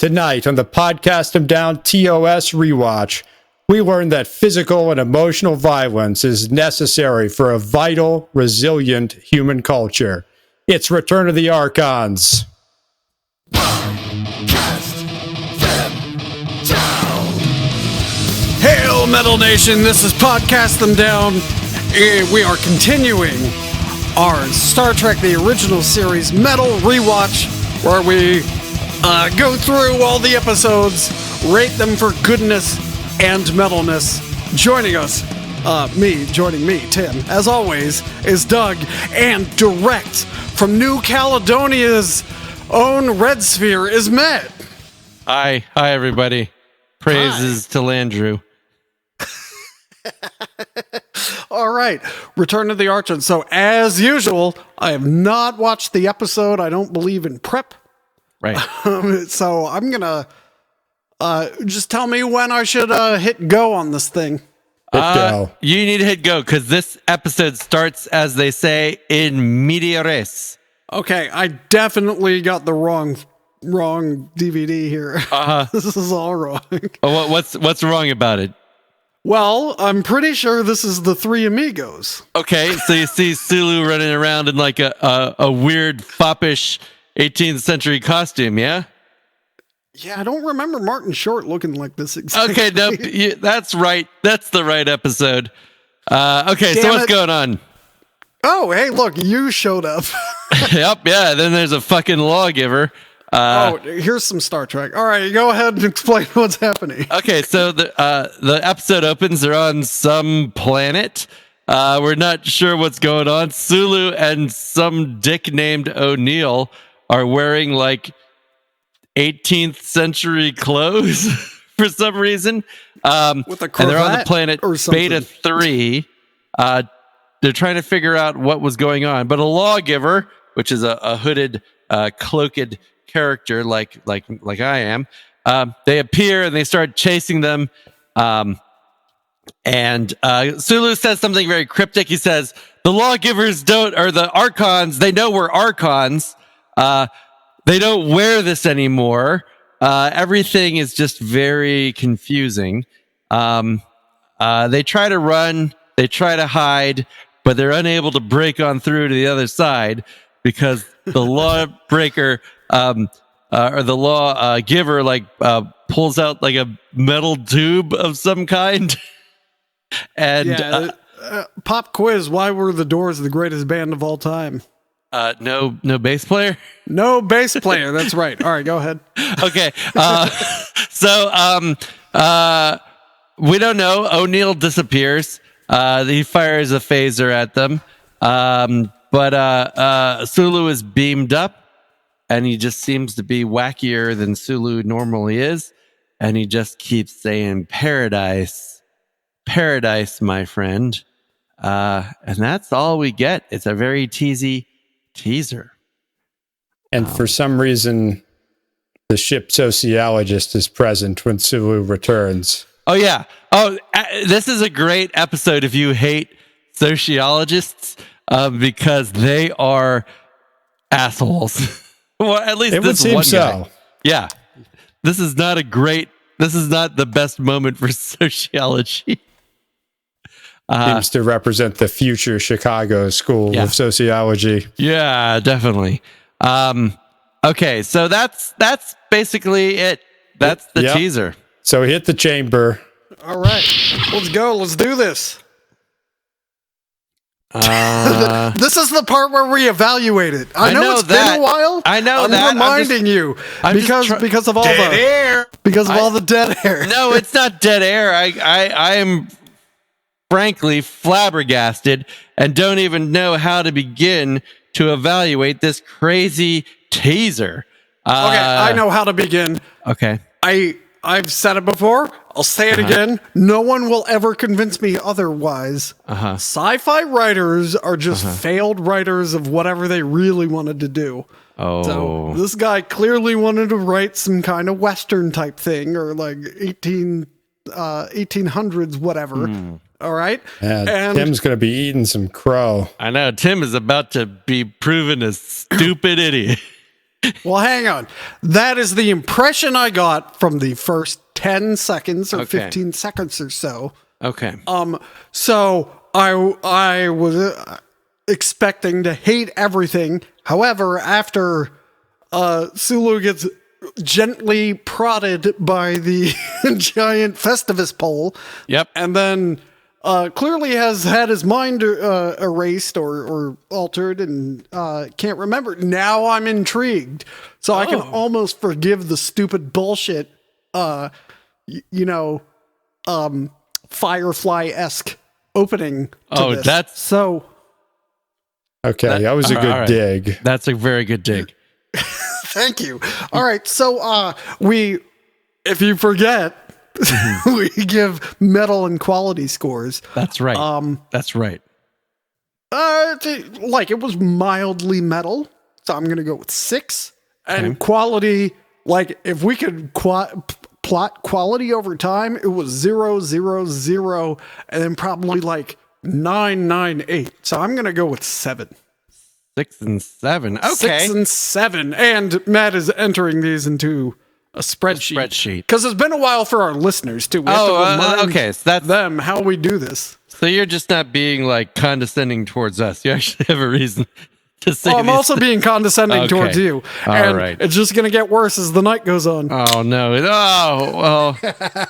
Tonight on the Podcast 'em Down TOS Rewatch, we learn that physical and emotional violence is necessary for a vital, resilient human culture. It's Return of the Archons. Podcast them down. Hail, Metal Nation! This is Podcast Them Down. We are continuing our Star Trek The Original Series Metal Rewatch, where we go through all the episodes, rate them for goodness and metalness. Joining me, Tim, as always, is Doug, and direct from New Caledonia's own Red Sphere is Matt. Hi everybody. Praises to Landrew. All right, Return of the Archons. So, as usual, I have not watched the episode. I don't believe in prep. Right. So, I'm going to just tell me when I should hit go on this thing. Hit go. You need to hit go because this episode starts, as they say, in media res. Okay, I definitely got the wrong DVD here. This is all wrong. Oh, what's wrong about it? Well, I'm pretty sure this is the Three Amigos. Okay, so you see Sulu running around in like a weird foppish 18th century costume, yeah? Yeah, I don't remember Martin Short looking like this exactly. Okay, nope, that's right. That's the right episode. Okay, Damn so what's it. going on? Oh, hey, look, you showed up. Yep, yeah, then there's a fucking lawgiver. Here's some Star Trek. All right, go ahead and explain what's happening. Okay, so the episode opens. They're on some planet. We're not sure what's going on. Sulu and some dick named O'Neill are wearing like 18th century clothes for some reason. With a cravat, and they're on the planet or something. Beta 3. They're trying to figure out what was going on. But a lawgiver, which is a hooded, cloaked character like I am, they appear and they start chasing them. And Sulu says something very cryptic. He says, the lawgivers the Archons, they know we're Archons. They don't wear this anymore. Everything is just very confusing. They try to run, they try to hide, but they're unable to break on through to the other side because the lawbreaker or the law giver pulls out like a metal tube of some kind. And pop quiz: why were the Doors the greatest band of all time? No bass player. No bass player. That's right. All right, go ahead. Okay. So we don't know. O'Neill disappears. He fires a phaser at them. But Sulu is beamed up, and he just seems to be wackier than Sulu normally is. And he just keeps saying, paradise, paradise, my friend. And that's all we get. It's a very teasy teaser. And for some reason, the ship sociologist is present when Sulu returns. Oh, yeah. Oh, this is a great episode if you hate sociologists because they are assholes. Well, at least It would this one seem guy. so. Yeah. This is not the best moment for sociology. Seems to represent the future Chicago School of Sociology. Yeah, definitely. Okay, so that's basically it. That's the teaser. So hit the chamber. All right, let's go. Let's do this. This is the part where we evaluate it. I know it's been a while. I know I'm that. reminding you because of all dead air. Because of all the dead air. No, it's not dead air. I am frankly flabbergasted and don't even know how to begin to evaluate this crazy teaser. Okay, I know how to begin. Okay. I've said it before. I'll say it again. No one will ever convince me otherwise. Sci-fi writers are just failed writers of whatever they really wanted to do. Oh. So this guy clearly wanted to write some kind of Western type thing or like 1800s, whatever. All right. And Tim's going to be eating some crow. I know. Tim is about to be proven a stupid idiot. Well, hang on. That is the impression I got from the first 10 seconds or 15 seconds or so. Okay. So I was expecting to hate everything. However, after Sulu gets gently prodded by the giant Festivus pole, Yep. and then clearly has had his mind erased or altered and can't remember. Now I'm intrigued. So I can almost forgive the stupid bullshit, Firefly-esque opening to this. That's so... Okay, that was a good dig. That's a very good dig. Thank you. All right, so if you forget, we give metal and quality scores. That's right. That's right. It was mildly metal, so I'm gonna go with 6. And quality, like if we could plot quality over time, it was 0, 0, 0, and then probably like 9, 9, 8. So I'm gonna go with 7. 6 and 7. Okay. 6 and 7. And Matt is entering these into a spreadsheet. Because it's been a while for our listeners, too. We have to remind so that's them how we do this. So you're just not being like condescending towards us. You actually have a reason to say I'm also being condescending towards you. All right. It's just going to get worse as the night goes on. Oh, no. Oh, well,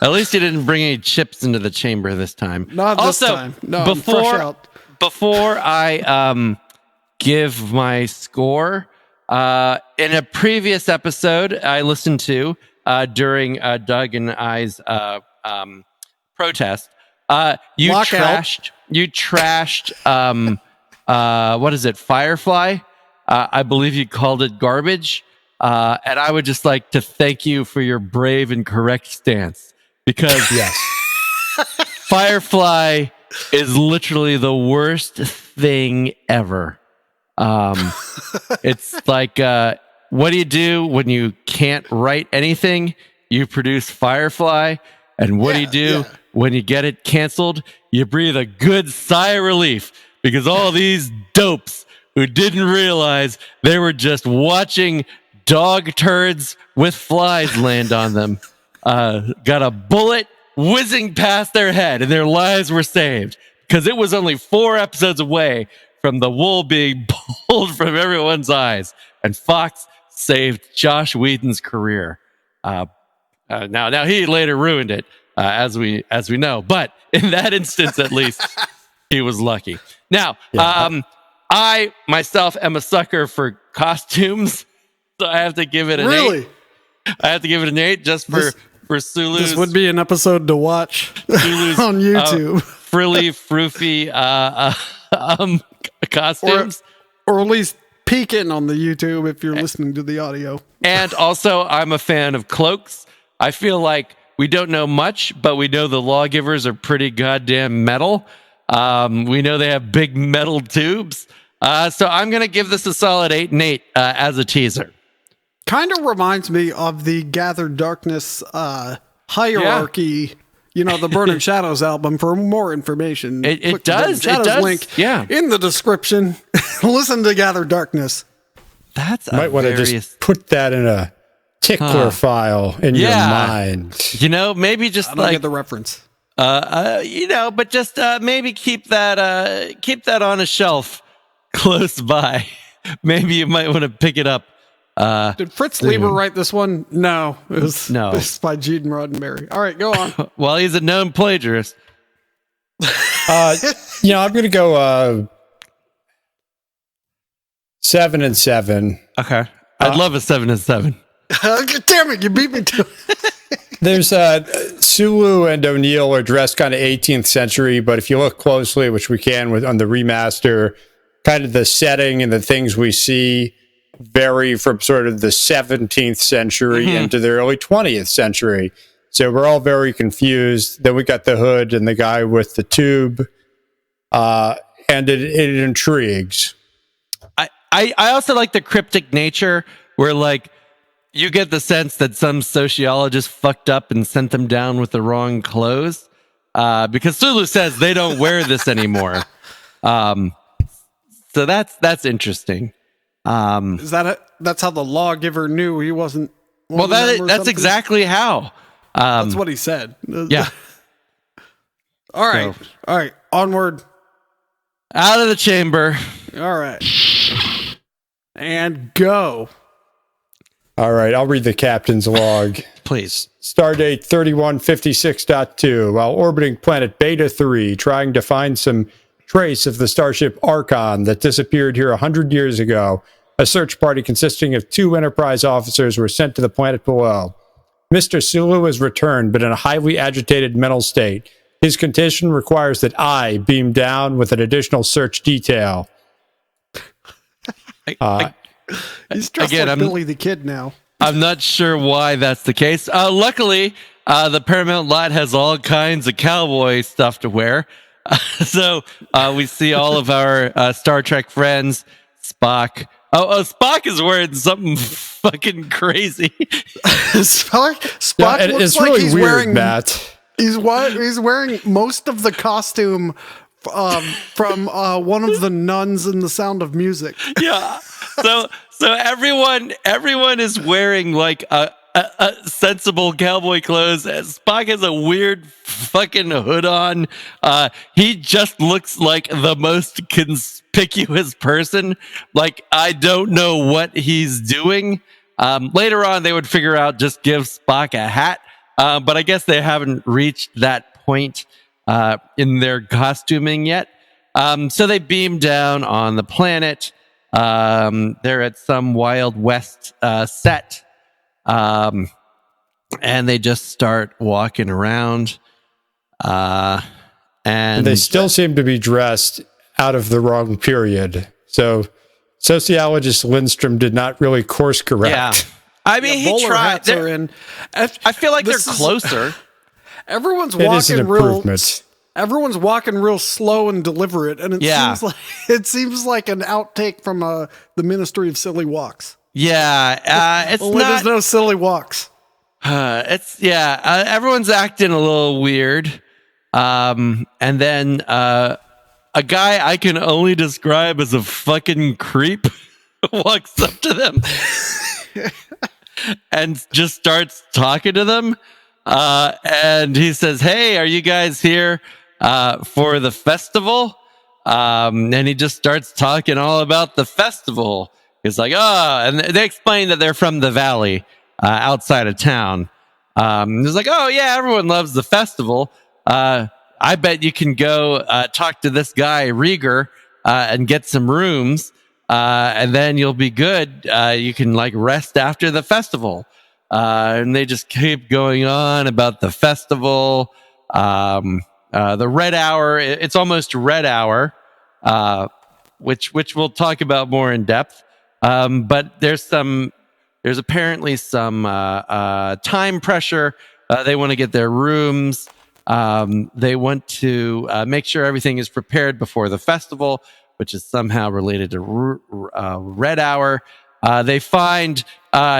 at least you didn't bring any chips into the chamber this time. Not this time. No, I'm fresh out. Before I give my score, in a previous episode I listened to during Doug and I's protest, you trashed what is it, Firefly? I believe you called it garbage. And I would just like to thank you for your brave and correct stance, because Yes. Firefly is literally the worst thing ever. It's like, what do you do when you can't write anything? You produce Firefly. And what do you do when you get it canceled? You breathe a good sigh of relief, because all these dopes who didn't realize they were just watching dog turds with flies land on them got a bullet whizzing past their head, and their lives were saved, because it was only 4 episodes away from the wool being pulled from everyone's eyes, and Fox saved Josh Whedon's career. Now he later ruined it, as we know, but in that instance, at least, he was lucky. Now, I myself am a sucker for costumes, so I have to give it an 8. I have to give it an 8 just for Sulu's. This would be an episode to watch Sulu's, on YouTube. Frilly, froofy costumes. Or at least peek in on the YouTube if you're listening to the audio. And also, I'm a fan of cloaks. I feel like we don't know much, but we know the lawgivers are pretty goddamn metal. We know they have big metal tubes. So I'm going to give this a solid 8 and 8 as a teaser. Kind of reminds me of the Gathered Darkness hierarchy, the Burning Shadows album. For more information, it does. Shadows it does. link in the description. Listen to Gathered Darkness. That's might want to just put that in a tickler file in your mind. Maybe just I don't get the reference. But just maybe keep that on a shelf close by. Maybe you might want to pick it up. Did Fritz Lieber write this one? No, it was by Gene Roddenberry. All right, go on. Well, he's a known plagiarist. I'm going to go 7 and 7. Okay, I'd love a 7 and 7. Damn it, you beat me to it. There's Sulu and O'Neill are dressed kind of 18th century, but if you look closely, which we can on the remaster, kind of the setting and the things we see vary from sort of the 17th century into the early 20th century. So we're all very confused. Then we got the hood and the guy with the tube, and it intrigues. I also like the cryptic nature where, like, you get the sense that some sociologist fucked up and sent them down with the wrong clothes, because Sulu says they don't wear this anymore. So that's interesting. That's how the lawgiver knew he wasn't. Well, that's exactly how. That's what he said. Yeah. All right. Onward. Out of the chamber. All right. And go. All right, I'll read the captain's log. Please. Stardate 3156.2. While orbiting planet Beta 3, trying to find some trace of the starship Archon that disappeared here 100 years ago, a search party consisting of 2 Enterprise officers were sent to the planet below. Mr. Sulu has returned, but in a highly agitated mental state. His condition requires that I beam down with an additional search detail. He's dressed like Billy the Kid now. I'm not sure why that's the case. Luckily, the Paramount lot has all kinds of cowboy stuff to wear. So we see all of our Star Trek friends. Spock. Oh, Spock is wearing something fucking crazy. Spock looks it's like really he's weird, wearing Matt. He's wearing most of the costume from one of the nuns in The Sound of Music. Yeah. So everyone is wearing like a sensible cowboy clothes. Spock has a weird fucking hood on. He just looks like the most conspicuous person. Like, I don't know what he's doing. Later on, they would figure out just give Spock a hat. But I guess they haven't reached that point in their costuming yet. So they beam down on the planet. They're at some Wild West set. And they just start walking around. And they still seem to be dressed out of the wrong period. So sociologist Lindstrom did not really course correct. Yeah. I mean, he tried. I feel like they're closer. Everyone's It is an walking improvement. Everyone's walking real slow and deliberate, and it seems like an outtake from the Ministry of Silly Walks. Yeah, it's Only there's no silly walks. Everyone's acting a little weird, and then a guy I can only describe as a fucking creep walks up to them and just starts talking to them. And he says, "Hey, are you guys here for the festival?" And he just starts talking all about the festival. He's like, and they explain that they're from the valley outside of town. He's like, "Oh yeah, everyone loves the festival. I bet you can go talk to this guy Rieger and get some rooms, and then you'll be good. You can like rest after the festival." And they just keep going on about the festival, the red hour. It's almost red hour, which we'll talk about more in depth. But there's apparently some time pressure. They want to get their rooms. They want to make sure everything is prepared before the festival, which is somehow related to red hour. They find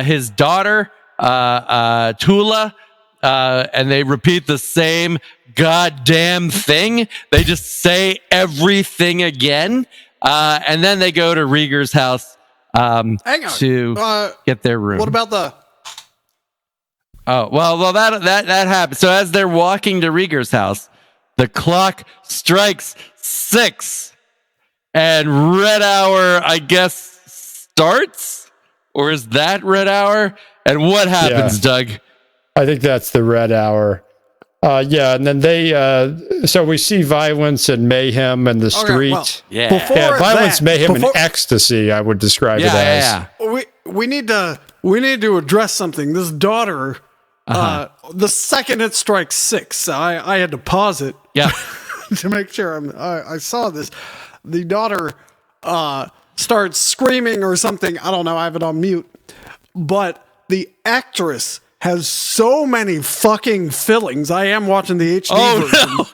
his daughter, Tula, and they repeat the same goddamn thing. They just say everything again. And then they go to Rieger's house to get their room. What about the... Oh, well, that happened. So as they're walking to Rieger's house, the clock strikes 6 and red hour, I guess, starts? Or is that red hour? And what happens, Doug? I think that's the red hour. And then so we see violence and mayhem in the street. Violence, mayhem, and ecstasy, I would describe it as. Yeah. We need to address something. This daughter, the second it strikes 6, I had to pause it. Yeah. To make sure I saw this. The daughter starts screaming or something. I don't know. I have it on mute. But the actress has so many fucking fillings. I am watching the HD version. No.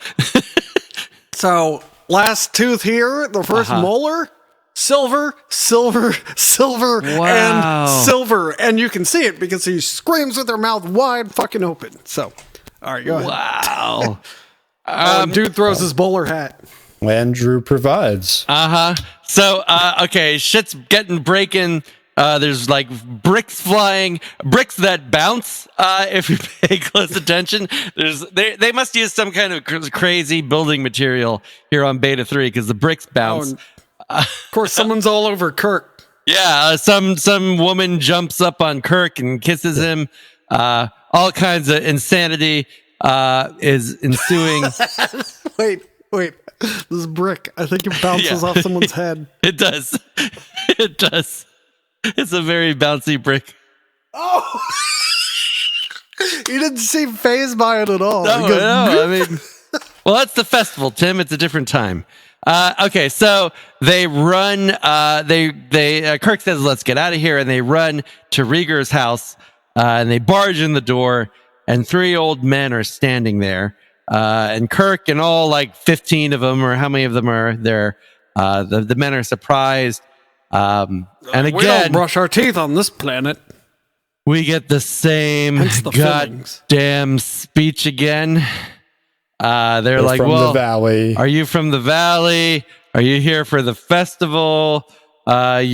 So, last tooth here, the first molar, silver, and silver. And you can see it because he screams with her mouth wide fucking open. So, all right, go ahead. Wow. Dude throws his bowler hat. Landrew provides. So, okay, shit's getting breaking. There's like bricks flying, bricks that bounce. If you pay close attention, they must use some kind of crazy building material here on Beta 3 because the bricks bounce. Of course, someone's all over Kirk. Yeah, some woman jumps up on Kirk and kisses him. All kinds of insanity is ensuing. Wait. This brick, I think it bounces off someone's head. It does. It does. It's a very bouncy brick. Oh! You didn't seem fazed by it at all. No, I mean, well, that's the festival, Tim. It's a different time. Okay, so they run. Kirk says, "Let's get out of here," and they run to Rieger's house, and they barge in the door, and 3 old men are standing there, and Kirk and all like 15 of them, or how many of them are there? The men are surprised. And again, we don't brush our teeth on this planet. We get the same goddamn speech again. They're like, from well, the valley. Are you from the valley? Are you here for the festival? Why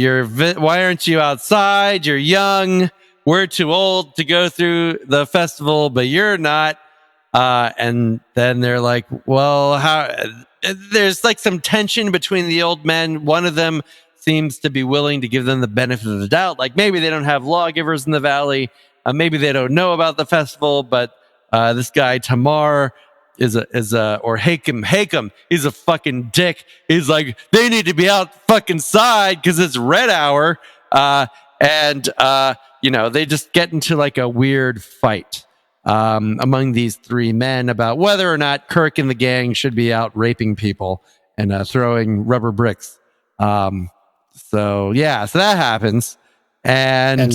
aren't you outside? You're young. We're too old to go through the festival, but you're not. And then they're like, well, how? There's like some tension between the old men. One of them seems to be willing to give them the benefit of the doubt. Like maybe they don't have lawgivers in the valley. Maybe they don't know about the festival, but this guy Tamar or Hakem, he's a fucking dick. He's like, they need to be out fucking side because it's red hour. They just get into like a weird fight among these 3 men about whether or not Kirk and the gang should be out raping people and throwing rubber bricks. So that happens. And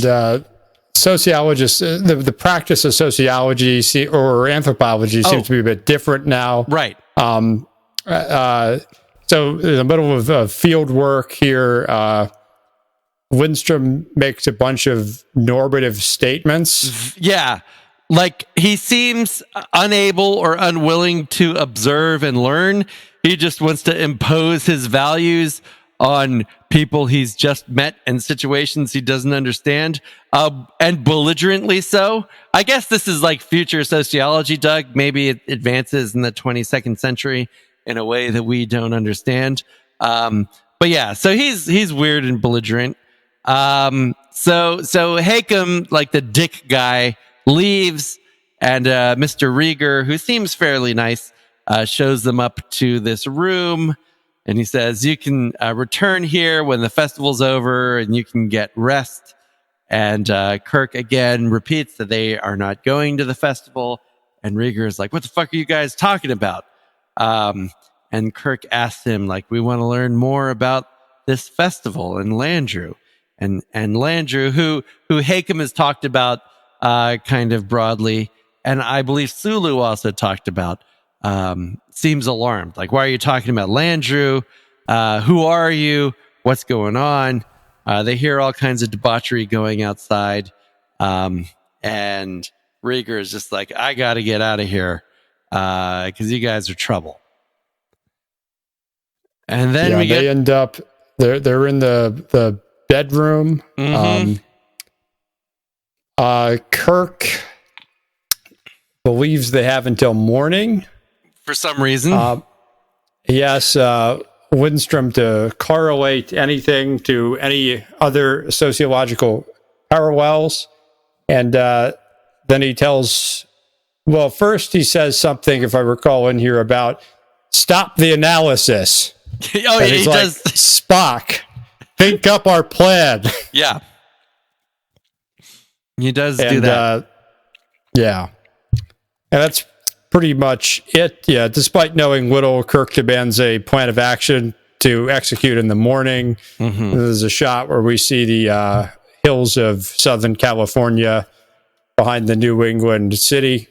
sociologists, the practice of sociology or anthropology seems to be a bit different now. Right. So in the middle of field work here, Lindstrom makes a bunch of normative statements. Yeah. Like he seems unable or unwilling to observe and learn. He just wants to impose his values on people he's just met and situations he doesn't understand, and belligerently so. I guess this is like future sociology, Doug. Maybe it advances in the 22nd century in a way that we don't understand. But yeah, so he's weird and belligerent. So Hakem, like the dick guy, leaves, and Mr. Rieger, who seems fairly nice, shows them up to this room. And he says, you can return here when the festival's over and you can get rest. And Kirk again repeats that they are not going to the festival. And Rieger is like, what the fuck are you guys talking about? And Kirk asks him, like, we want to learn more about this festival and Landrew. And Landrew, who Hakem has talked about kind of broadly, and I believe Sulu also talked about, seems alarmed. Like, why are you talking about Landrew? Who are you? What's going on? They hear all kinds of debauchery going outside. And Rieger is just like, I got to get out of here because you guys are trouble. And then they end up, they're in the bedroom. Mm-hmm. Kirk believes they have until morning. For some reason. He asks Lindstrom to correlate anything to any other sociological parallels. And then he tells, well, first he says something, if I recall in here, about stop the analysis. Oh, yeah, he like, does. Spock, think up our plan. Yeah. He does do that. Yeah. And that's pretty much it. Yeah, despite knowing little, Kirk demands a plan of action to execute in the morning. Mm-hmm. There's a shot where we see the hills of Southern California behind the New England city.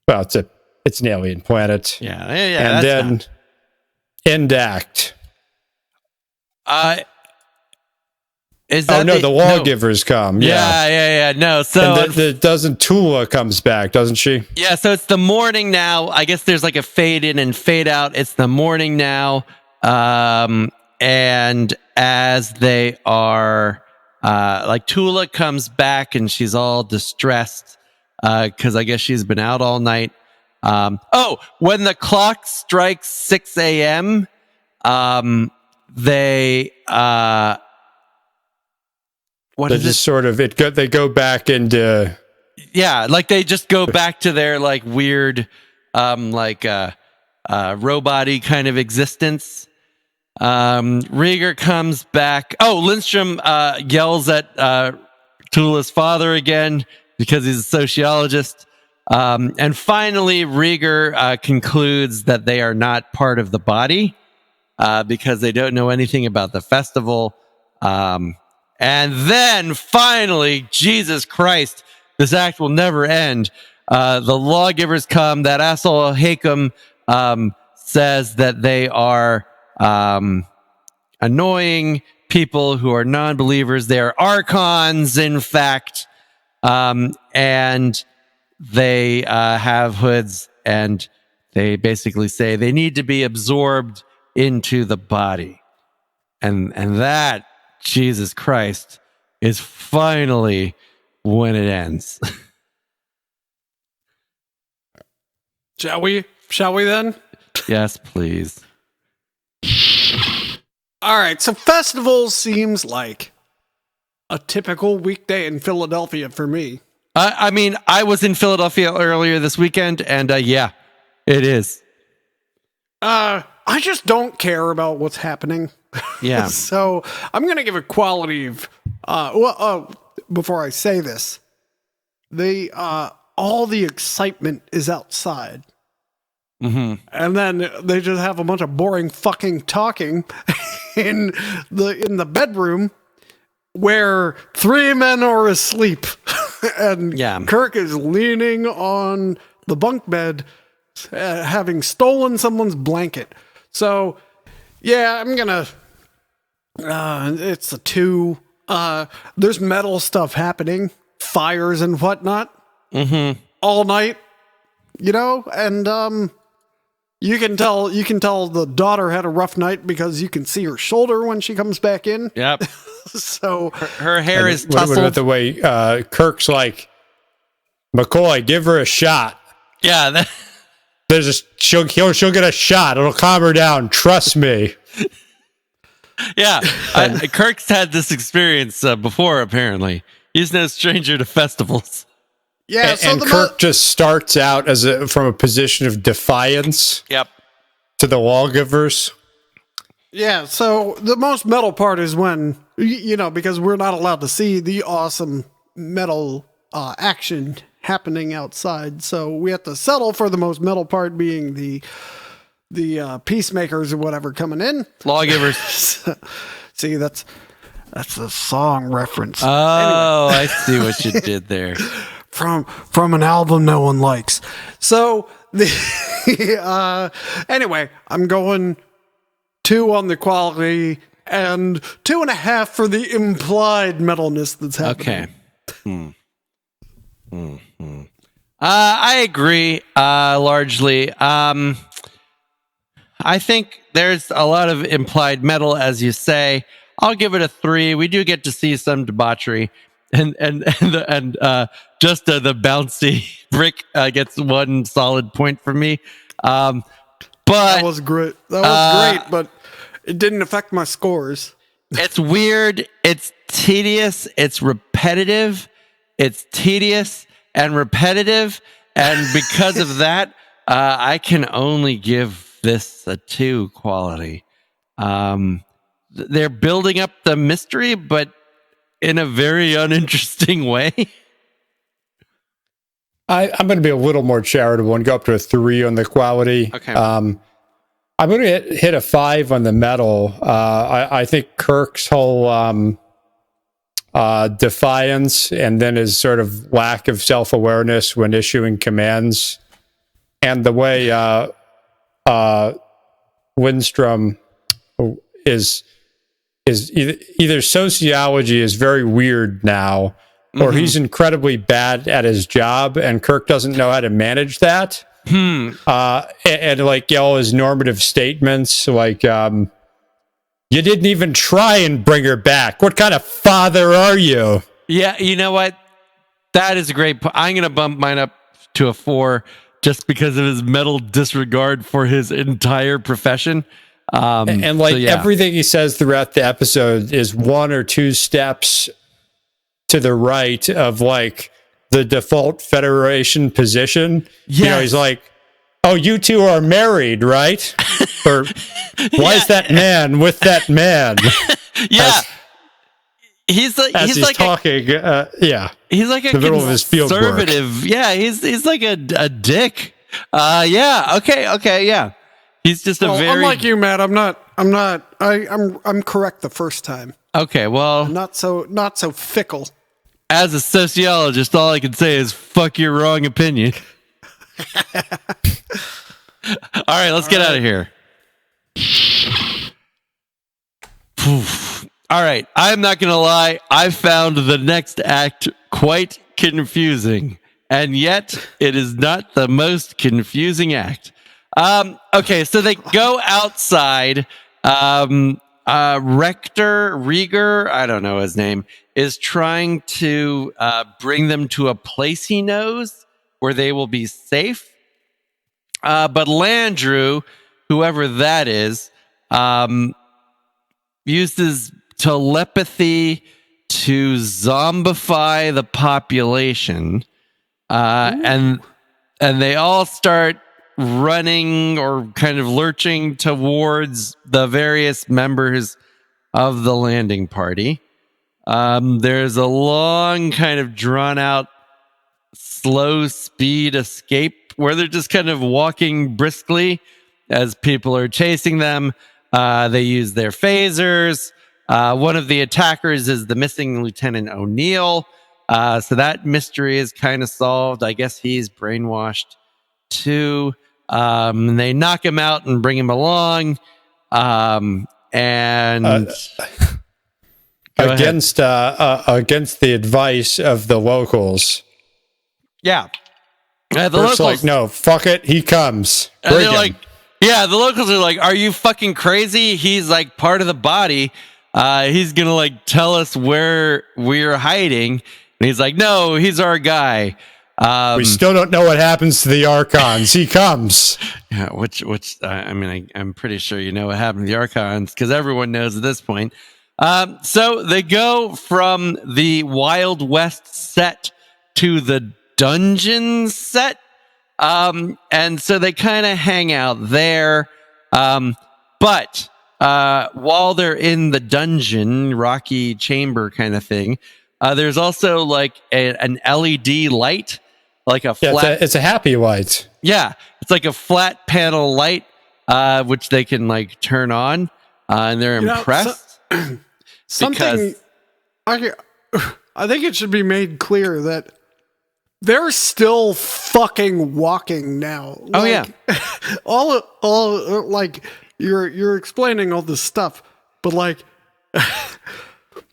Well, it's an alien planet. Yeah. And then end act. Is that the lawgivers come. Yeah. No, so and doesn't Tula comes back, doesn't she? Yeah, so it's the morning now. I guess there's like a fade in and fade out. It's the morning now. And as they are, like Tula comes back and she's all distressed because I guess she's been out all night. When the clock strikes 6 a.m., they they go back into like they just go back to their like weird robot-y kind of existence. Rieger comes back. Lindstrom yells at Tula's father again because he's a sociologist. And finally Rieger concludes that they are not part of the body because they don't know anything about the festival. And then finally, Jesus Christ, this act will never end. The lawgivers come. That asshole Hakem says that they are annoying people who are non-believers. They are Archons, in fact. And they have hoods, and they basically say they need to be absorbed into the body. And that, Jesus Christ, is finally when it ends. Shall we then? Yes, please. All right, so festival seems like a typical weekday in Philadelphia for me. I mean, I was in Philadelphia earlier this weekend, and yeah, it is. I just don't care about what's happening. Yeah. So I'm going to give a quality of, before I say this, all the excitement is outside. Mm-hmm. And then they just have a bunch of boring fucking talking in the bedroom where three men are asleep. And Kirk is leaning on the bunk bed, having stolen someone's blanket. So, yeah, I'm gonna. It's a 2. There's metal stuff happening, fires and whatnot, all night. And you can tell the daughter had a rough night because you can see her shoulder when she comes back in. Yep. So her hair is what tousled. about the way Kirk's like, McCoy, give her a shot. Yeah. She'll get a shot. It'll calm her down. Trust me. Yeah. Kirk's had this experience before, apparently. He's no stranger to festivals. Yeah, and Kirk just starts out from a position of defiance. Yep. To the lawgivers. Yeah, so the most metal part is when, because we're not allowed to see the awesome metal action happening outside. So we have to settle for the most metal part being the peacemakers or whatever coming in. Lawgivers. See, that's a song reference. Oh, anyway. I see what you did there. From an album no one likes. So anyway, I'm going 2 on the quality and 2.5 for the implied metalness that's happening. Okay. I agree largely. I think there's a lot of implied metal, as you say. I'll give it a 3. We do get to see some debauchery, and just the bouncy brick gets 1 solid point for me. But that was great. That was great, but it didn't affect my scores. It's weird. It's tedious. It's repetitive. It's tedious and repetitive. And because of that, I can only give this a 2 quality. They're building up the mystery, but in a very uninteresting way. I'm going to be a little more charitable and go up to a 3 on the quality. Okay. I'm going to hit a 5 on the metal. I think Kirk's whole defiance and then his sort of lack of self-awareness when issuing commands, and the way Lindstrom is is either sociology is very weird now, or he's incredibly bad at his job, and Kirk doesn't know how to manage that. And like all his normative statements, like you didn't even try and bring her back. What kind of father are you? Yeah, you know what? That is a great point. I'm going to bump mine up to a 4 just because of his mental disregard for his entire profession. And like everything he says throughout the episode is 1 or 2 steps to the right of like the default Federation position. Yes. You know, he's like, oh, you two are married, right? Or why is that man with that man? Yeah. He's like talking. He's like a middle of his field work. Conservative. Yeah, he's like a dick. Yeah. Okay. Yeah. He's just unlike you, Matt. I'm correct the first time. Okay. Well, not so fickle. As a sociologist, all I can say is fuck your wrong opinion. All right, let's get out of here. All right, I'm not going to lie. I found the next act quite confusing, and yet it is not the most confusing act. Okay, so they go outside. Rieger, I don't know his name, is trying to bring them to a place he knows where they will be safe. But Landru, whoever that is, uses telepathy to zombify the population, and they all start running or kind of lurching towards the various members of the landing party. There's a long kind of drawn out slow speed escape where they're just kind of walking briskly as people are chasing them. They use their phasers. One of the attackers is the missing Lieutenant O'Neill. So that mystery is kind of solved. I guess he's brainwashed too. And they knock him out and bring him along. Against the advice of the locals. Yeah. The locals like, no, fuck it, he comes. Bring him. Like, yeah, the locals are like, are you fucking crazy? He's like part of the body. He's gonna like tell us where we're hiding. And he's like, no, he's our guy. We still don't know what happens to the Archons. He comes. Yeah, I'm pretty sure you know what happened to the Archons because everyone knows at this point. So they go from the Wild West set to the dungeon set. And so they kind of hang out there. But while they're in the dungeon, rocky chamber kind of thing, there's also like an LED light, like a flat. It's a happy light. Yeah, it's like a flat panel light, which they can like turn on, and they're impressed. Something I think it should be made clear that they're still fucking walking now. Oh yeah, all like you're explaining all this stuff, but like.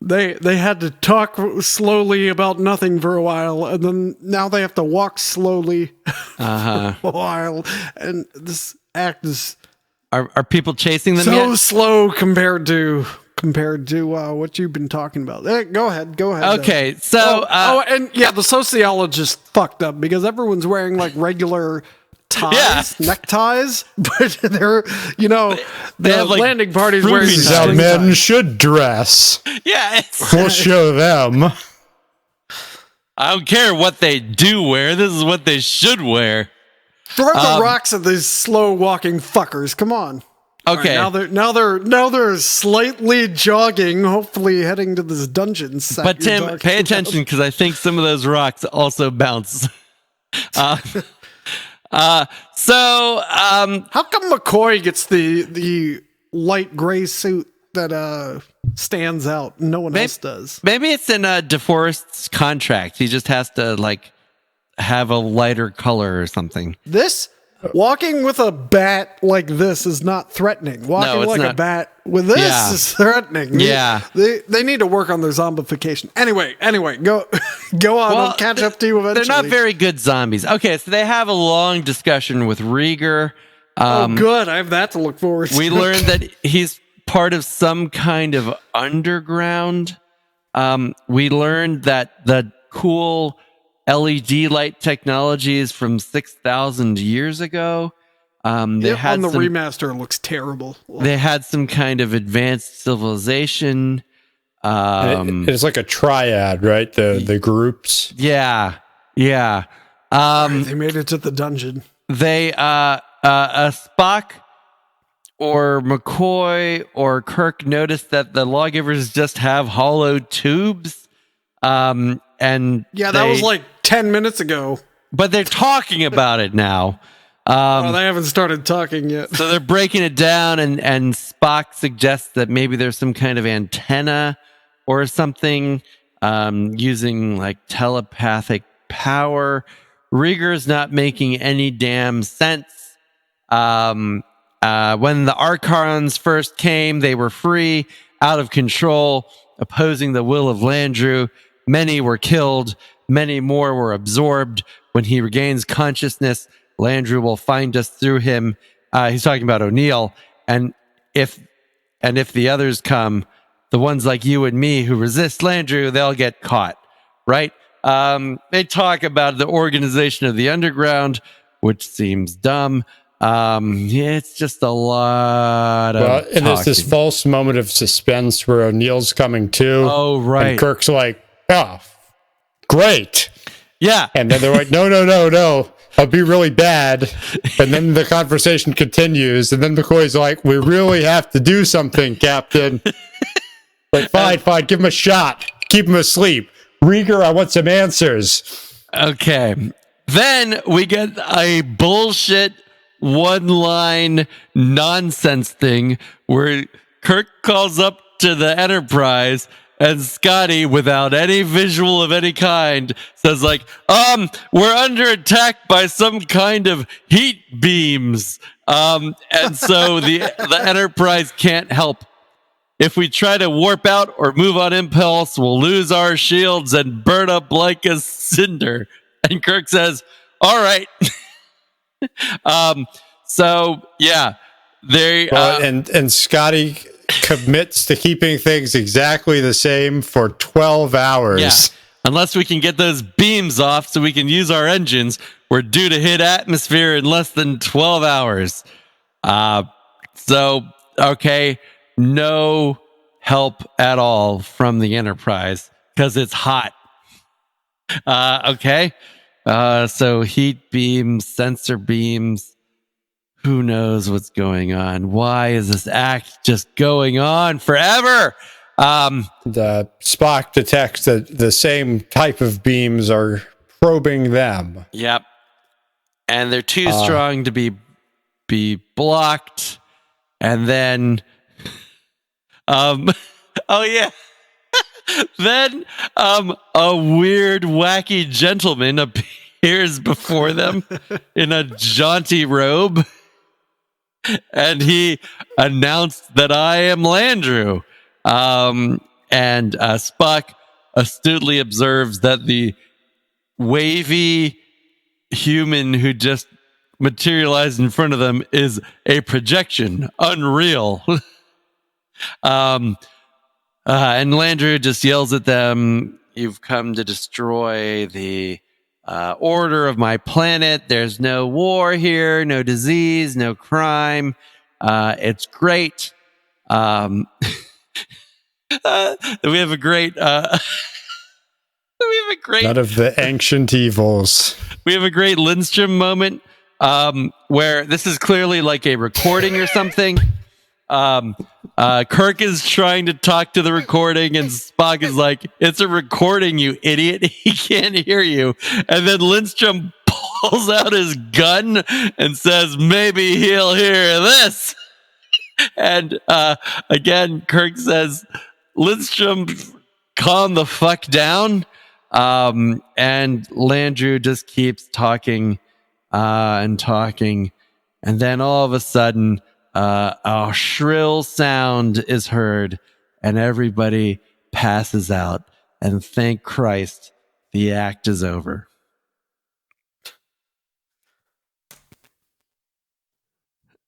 They had to talk slowly about nothing for a while, and then now they have to walk slowly for a while. And this act is are people chasing them so yet? slow compared to what you've been talking about. Go ahead. Okay, so and yeah, the sociologist fucked up because everyone's wearing like regular ties, neckties, but they're, they have like landing parties wearing how men should dress. Yeah, we'll show them. I don't care what they do wear. This is what they should wear. Throw the rocks at these slow walking fuckers. Come on. Okay. Right, now they're slightly jogging, hopefully heading to this dungeon set. But Tim, pay attention because I think some of those rocks also bounce. How come McCoy gets the light gray suit that stands out? No one else does. Maybe it's in DeForest's contract. He just has to like have a lighter color or something. This Walking with a bat like this is not threatening. Walking like a bat with this is threatening. Yeah. They need to work on their zombification. Anyway, go on. I'll catch up to you eventually. They're not very good zombies. Okay, so they have a long discussion with Rieger. Good. I have that to look forward to. We learned that he's part of some kind of underground. We learned that the cool LED light technology is from 6,000 years ago. On the remaster, it looks terrible. They had some kind of advanced civilization. It's like a triad, right? The groups. Yeah. They made it to the dungeon. They Spock or McCoy or Kirk noticed that the lawgivers just have hollow tubes. And that was like 10 minutes ago. But they're talking about it now. They haven't started talking yet. So they're breaking it down, and Spock suggests that maybe there's some kind of antenna or something using like telepathic power. Rieger's not making any damn sense. When the Archons first came, they were free, out of control, opposing the will of Landru. Many were killed. Many more were absorbed. When he regains consciousness, Landru will find us through him. He's talking about O'Neill. And if the others come, the ones like you and me who resist Landru, they'll get caught, right? They talk about the organization of the underground, which seems dumb. It's just a lot of and there's this false moment of suspense where O'Neill's coming to. Oh, right. And Kirk's like, oh, great. Yeah. And then they're like, no. I'll be really bad. And then the conversation continues. And then McCoy's like, we really have to do something, Captain. Like, fine. Give him a shot. Keep him asleep. Rieger, I want some answers. Okay. Then we get a bullshit one-line nonsense thing where Kirk calls up to the Enterprise and Scotty, without any visual of any kind, says like, we're under attack by some kind of heat beams. And so the Enterprise can't help. If we try to warp out or move on impulse, we'll lose our shields and burn up like a cinder. And Kirk says, all right. So yeah, they and Scotty commits to keeping things exactly the same for 12 hours. Yeah. Unless we can get those beams off so we can use our engines, we're due to hit atmosphere in less than 12 hours. Okay, no help at all from the Enterprise because it's hot. Okay. So heat beams, sensor beams. Who knows what's going on? Why is this act just going on forever? The Spock detects that the same type of beams are probing them. Yep. And they're too strong to be blocked. And then oh yeah. Then a weird, wacky gentleman appears before them in a jaunty robe. And he announced that I am Landru. And Spock astutely observes that the wavy human who just materialized in front of them is a projection, unreal. And Landru just yells at them, "You've come to destroy the order of my planet. There's no war here, no disease, no crime. It's great." We have a great none of the ancient evils. We have a great Lindstrom moment where this is clearly like a recording or something. Kirk is trying to talk to the recording and Spock is like, "It's a recording, you idiot. He can't hear you." And then Lindstrom pulls out his gun and says, "Maybe he'll hear this." And again, Kirk says, "Lindstrom, calm the fuck down." And Landru just keeps talking and talking. And then all of a sudden, a shrill sound is heard, and everybody passes out. And thank Christ, the act is over.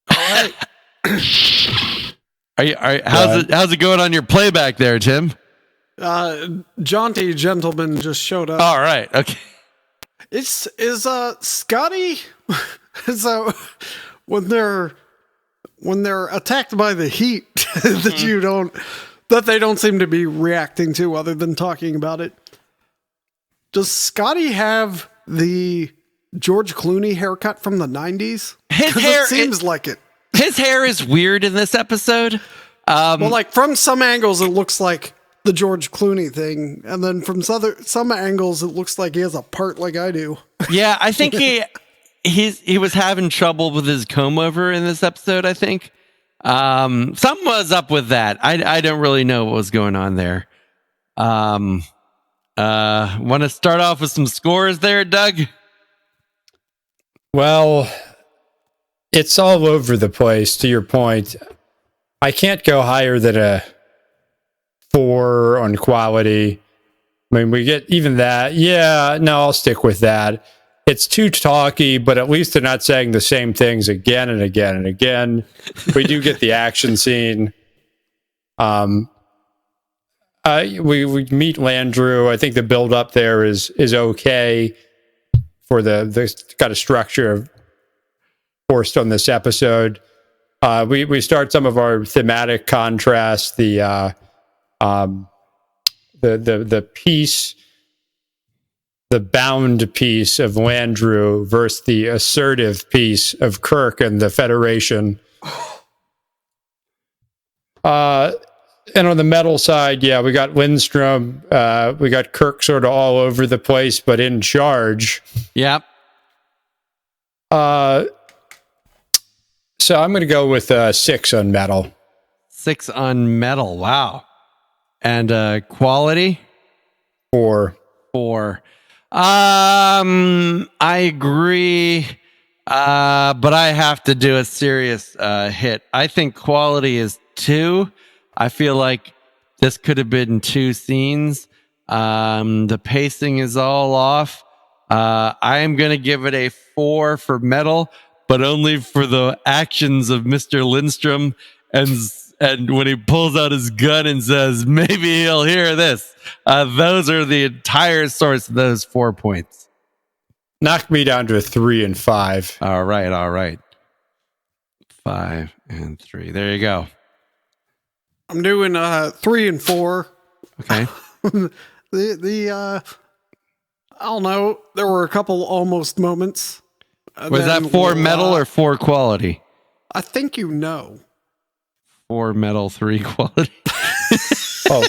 All right. How's it going on your playback there, Tim? Jaunty gentleman just showed up. All right. Okay. Is Scotty is when they're attacked by the heat that they don't seem to be reacting to other than talking about it. Does Scotty have the George Clooney haircut from the 90s? His hair seems like it. His hair is weird in this episode. Well, like from some angles it looks like the George Clooney thing, and then from some angles it looks like he has a part like I do. Yeah, I think he was having trouble with his comb over in this episode, I think. Something was up with that. I don't really know what was going on there. Want to start off with some scores there, Doug? Well, it's all over the place, to your point. I can't go higher than a 4 on quality. I mean, we get even that. Yeah, no, I'll stick with that. It's too talky, but at least they're not saying the same things again and again and again. We do get the action scene. We meet Landrew. I think the build up there is okay for the kind of structure forced on this episode. We start some of our thematic contrasts. The piece, the bound piece of Landrew versus the assertive piece of Kirk and the Federation. And on the metal side, yeah, we got Lindstrom. We got Kirk sort of all over the place, but in charge. Yep. So I'm going to go with 6 on metal. 6 on metal. Wow. And quality? 4. 4. I agree. But I have to do a serious hit. I think quality is 2. I feel like this could have been 2 scenes. The pacing is all off. I am going to give it a 4 for metal, but only for the actions of Mr. Lindstrom and when he pulls out his gun and says, maybe he'll hear this. Those are the entire source of those 4 points. Knocked me down to a 3 and 5. All right. 5 and 3. There you go. I'm doing 3 and 4. Okay. I don't know. There were a couple almost moments. Was that 4 metal or 4 quality? I think you know. 4 metal, 3 quality. Oh,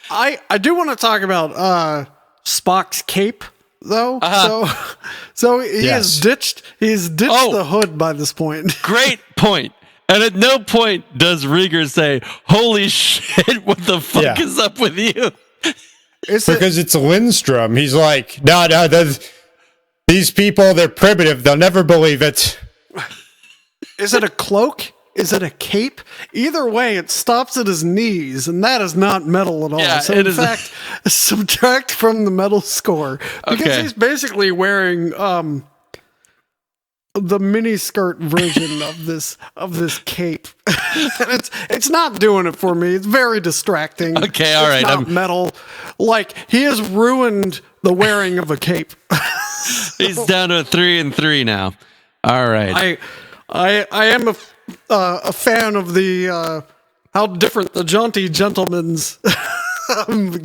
I do want to talk about Spock's cape though. Uh-huh. So he has ditched the hood by this point. Great point. And at no point does Rieger say, holy shit, what the fuck is up with you? Because it's Lindstrom. He's like, no, these people, they're primitive. They'll never believe it. Is it a cloak? Is it a cape? Either way, it stops at his knees, and that is not metal at all. Yeah, so in fact, subtract from the metal score. Because he's basically wearing the mini skirt version of this cape. And it's not doing it for me. It's very distracting. Okay, all right. It's not metal. Like, he has ruined the wearing of a cape. He's down to a 3 and 3 now. All right. I am a fan of the how different the jaunty gentleman's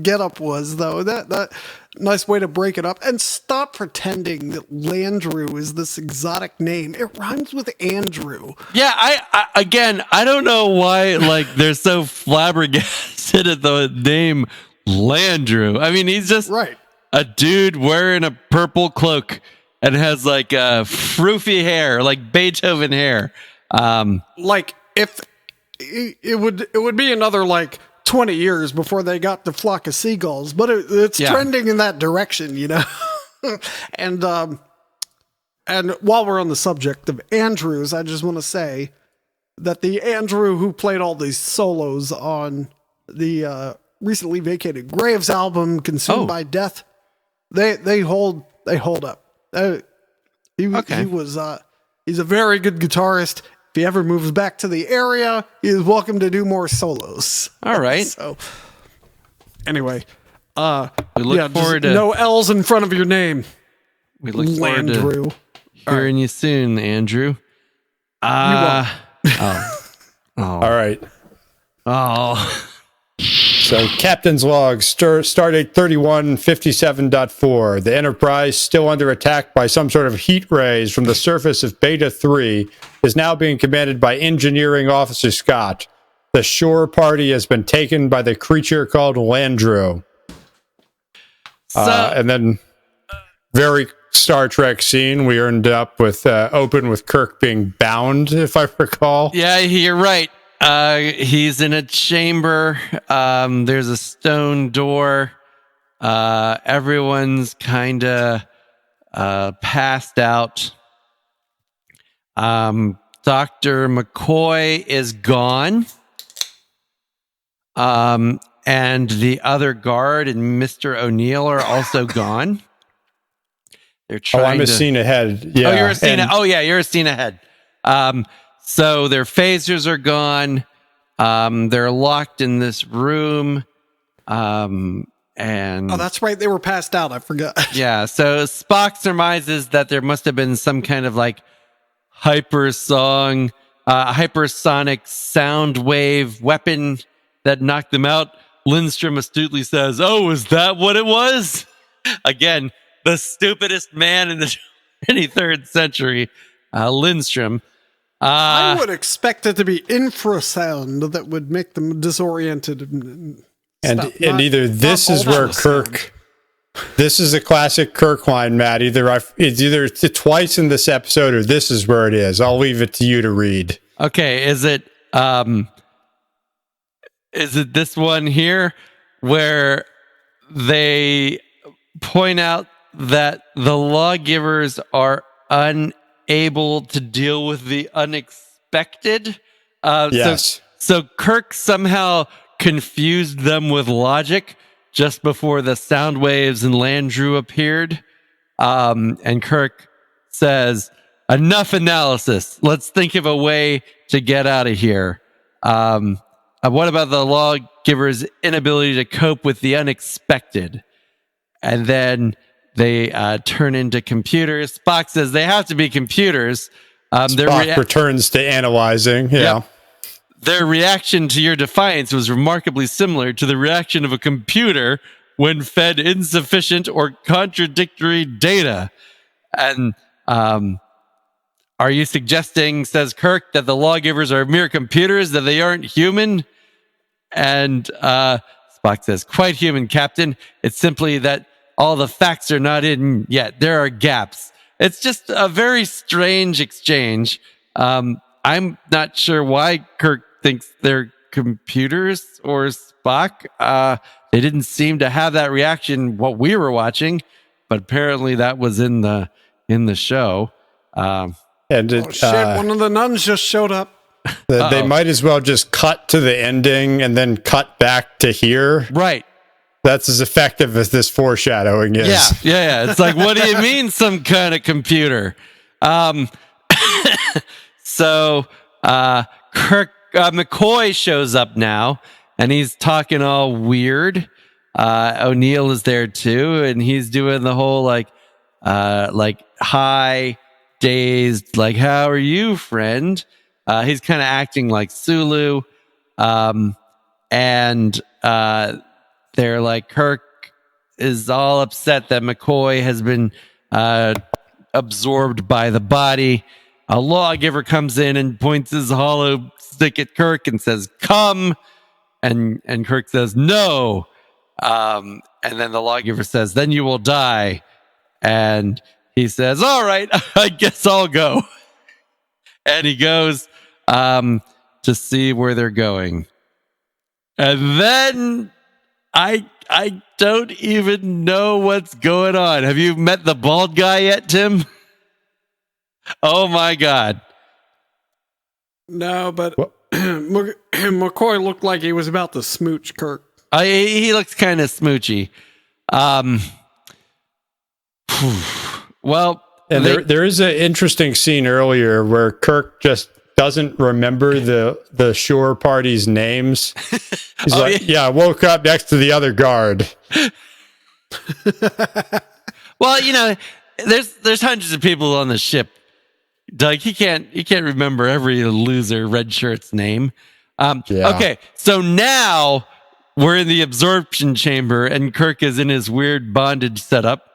getup was, though. That nice way to break it up, and stop pretending that Landrew is this exotic name. It rhymes with Andrew. Yeah, I don't know why they're so flabbergasted at the name Landrew. I mean, he's just a dude wearing a purple cloak and has like froofy hair, like Beethoven hair. Like if it would be another 20 years before they got the flock of seagulls, but it's trending in that direction, you know. And And while we're on the subject of Andrews, I just want to say that the Andrew who played all these solos on the recently vacated Graves album, Consumed by Death, they hold up. He's a very good guitarist. If he ever moves back to the area, he is welcome to do more solos. All right. So, anyway, we look forward to no L's in front of your name. We look forward to hearing you soon, Andrew. All right. Oh. So, Captain's Log, Stardate 3157.4. The Enterprise, still under attack by some sort of heat rays from the surface of Beta 3, is now being commanded by Engineering Officer Scott. The shore party has been taken by the creature called Landru. And then, very Star Trek scene, we ended up with open with Kirk being bound, if I recall. Yeah, you're right. He's in a chamber. There's a stone door. Everyone's kind of passed out. Dr. McCoy is gone. And the other guard and Mr. O'Neill are also gone. They're trying I'm a scene ahead. Yeah. Oh, you're a scene. You're a scene ahead. So their phasers are gone. They're locked in this room. And that's right. They were passed out. I forgot. Yeah. So Spock surmises that there must have been some kind of like hypersonic sound wave weapon that knocked them out. Lindstrom astutely says, "Oh, is that what it was?" Again, the stupidest man in the 23rd century, Lindstrom. I would expect it to be infrasound that would make them disoriented. And either this is where Kirk... This is a classic Kirk line, Matt. It's either twice in this episode or this is where it is. I'll leave it to you to read. Okay, is it this one here where they point out that the lawgivers are unable to deal with the unexpected? Yes. So Kirk somehow confused them with logic just before the sound waves and Landru appeared. And Kirk says, "Enough analysis. Let's think of a way to get out of here." What about the lawgiver's inability to cope with the unexpected? And then they turn into computers. Spock says they have to be computers. Spock returns to analyzing. Yeah. Yep. Their reaction to your defiance was remarkably similar to the reaction of a computer when fed insufficient or contradictory data. And are you suggesting, says Kirk, that the lawgivers are mere computers, that they aren't human? And Spock says, "Quite human, Captain. It's simply that all the facts are not in yet. There are gaps." It's just a very strange exchange. I'm not sure why Kirk thinks they're computers or Spock. They didn't seem to have that reaction what we were watching, but apparently that was in the show. One of the nuns just showed up. They might as well just cut to the ending and then cut back to here. Right. That's as effective as this foreshadowing is. Yeah. It's like, what do you mean some kind of computer? So McCoy shows up now, and he's talking all weird. O'Neill is there too, and he's doing the whole like high, dazed, like, "How are you, friend?" He's kind of acting like Sulu, and they're like, Kirk is all upset that McCoy has been absorbed by the body. A lawgiver comes in and points his hollow stick at Kirk and says, "Come," and Kirk says, "No." And then the lawgiver says, "Then you will die." And he says, "All right, I guess I'll go." And he goes to see where they're going. And then I don't even know what's going on. Have you met the bald guy yet, Tim? Oh my God. No, but McCoy looked like he was about to smooch Kirk. He looks kind of smoochy. Well, And there is an interesting scene earlier where Kirk just doesn't remember the shore party's names. He's I woke up next to the other guard. Well, there's hundreds of people on the ship. Doug, he can't remember every loser red shirt's name. Okay, so now we're in the absorption chamber, and Kirk is in his weird bondage setup.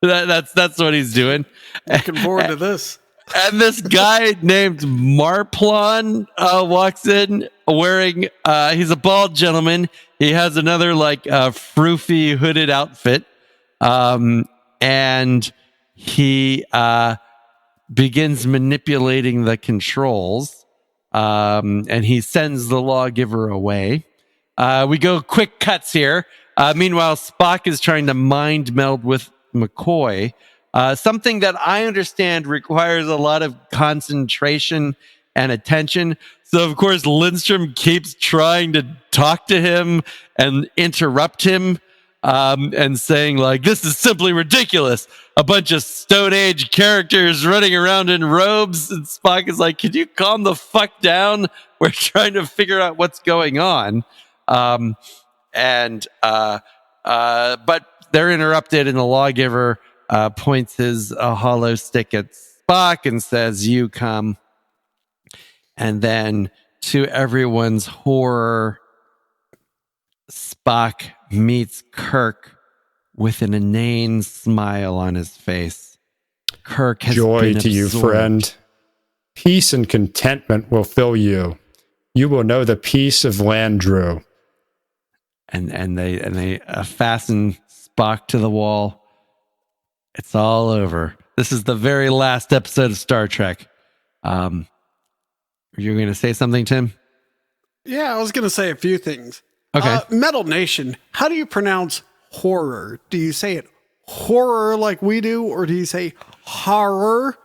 That's what he's doing. Looking forward to this. And this guy named Marplon walks in wearing, he's a bald gentleman. He has another froofy hooded outfit. And he begins manipulating the controls. And he sends the lawgiver away. We go quick cuts here. Meanwhile, Spock is trying to mind meld with McCoy. Something that I understand requires a lot of concentration and attention. So, of course, Lindstrom keeps trying to talk to him and interrupt him and saying, this is simply ridiculous. A bunch of Stone Age characters running around in robes. And Spock is like, could you calm the fuck down? We're trying to figure out what's going on. But they're interrupted, and the lawgiver points his hollow stick at Spock and says, you come. And then, to everyone's horror, Spock meets Kirk with an inane smile on his face. Kirk has joy been to you, absorbed. friend. Peace and contentment will fill you. You will know the peace of Landru. And they fasten Spock to the wall. It's all over. This is the very last episode of Star Trek. You're going to say something, Tim? Yeah, I was going to say a few things. Okay. Metal Nation, how do you pronounce horror? Do you say it horror like we do, or do you say horror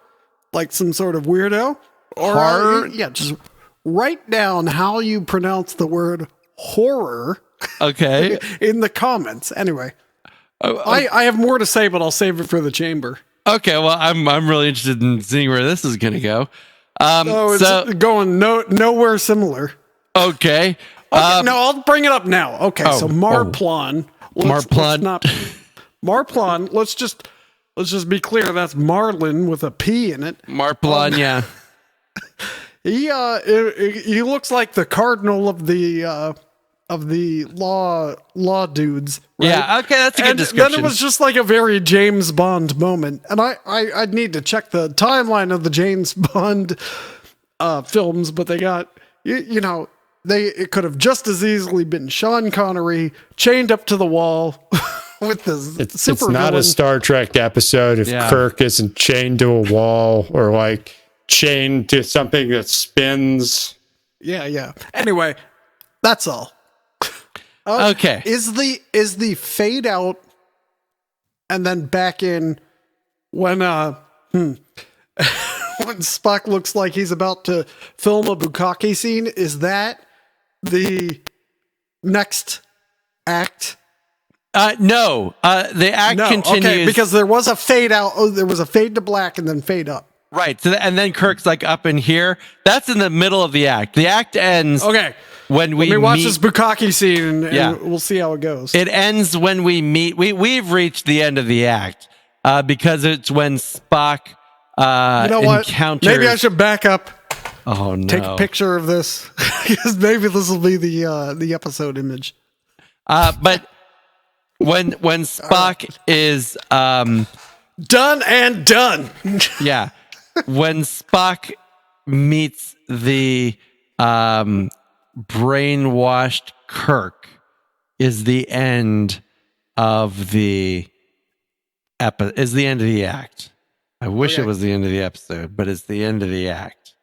like some sort of weirdo? Or Horror? Just write down how you pronounce the word horror. Okay. In the comments. Anyway, I have more to say, but I'll save it for the chamber. Okay. Well, I'm really interested in seeing where this is going to go. It's going nowhere similar. Okay. No, I'll bring it up now. Okay, so Marplon. Marplon. Let's just be clear. That's Marlin with a P in it. Marplon, yeah. He looks like the cardinal of the law dudes. Right? Yeah. Okay, that's a good description. Then it was just like a very James Bond moment, and I'd need to check the timeline of the James Bond films, but they got it could have just as easily been Sean Connery chained up to the wall with the super. It's not a Star Trek episode if Kirk isn't chained to a wall or chained to something that spins. Yeah. Anyway, that's all. Okay. Is the fade out and then back in when when Spock looks like he's about to film a bukkake scene? Is that the next act? No. The act continues. Okay, because there was a fade out. Oh, there was a fade to black and then fade up. Right. So and then Kirk's up in here. That's in the middle of the act. The act ends. Okay. When we watch this bukkake scene and we'll see how it goes. It ends when we meet. We've reached the end of the act because it's when Spock encounters. Maybe I should back up. Oh no! Take a picture of this because maybe this will be the episode image. But when Spock is done and done. Yeah, when Spock meets the brainwashed Kirk is the end of the is the end of the act. I wish it was the end of the episode, but it's the end of the act.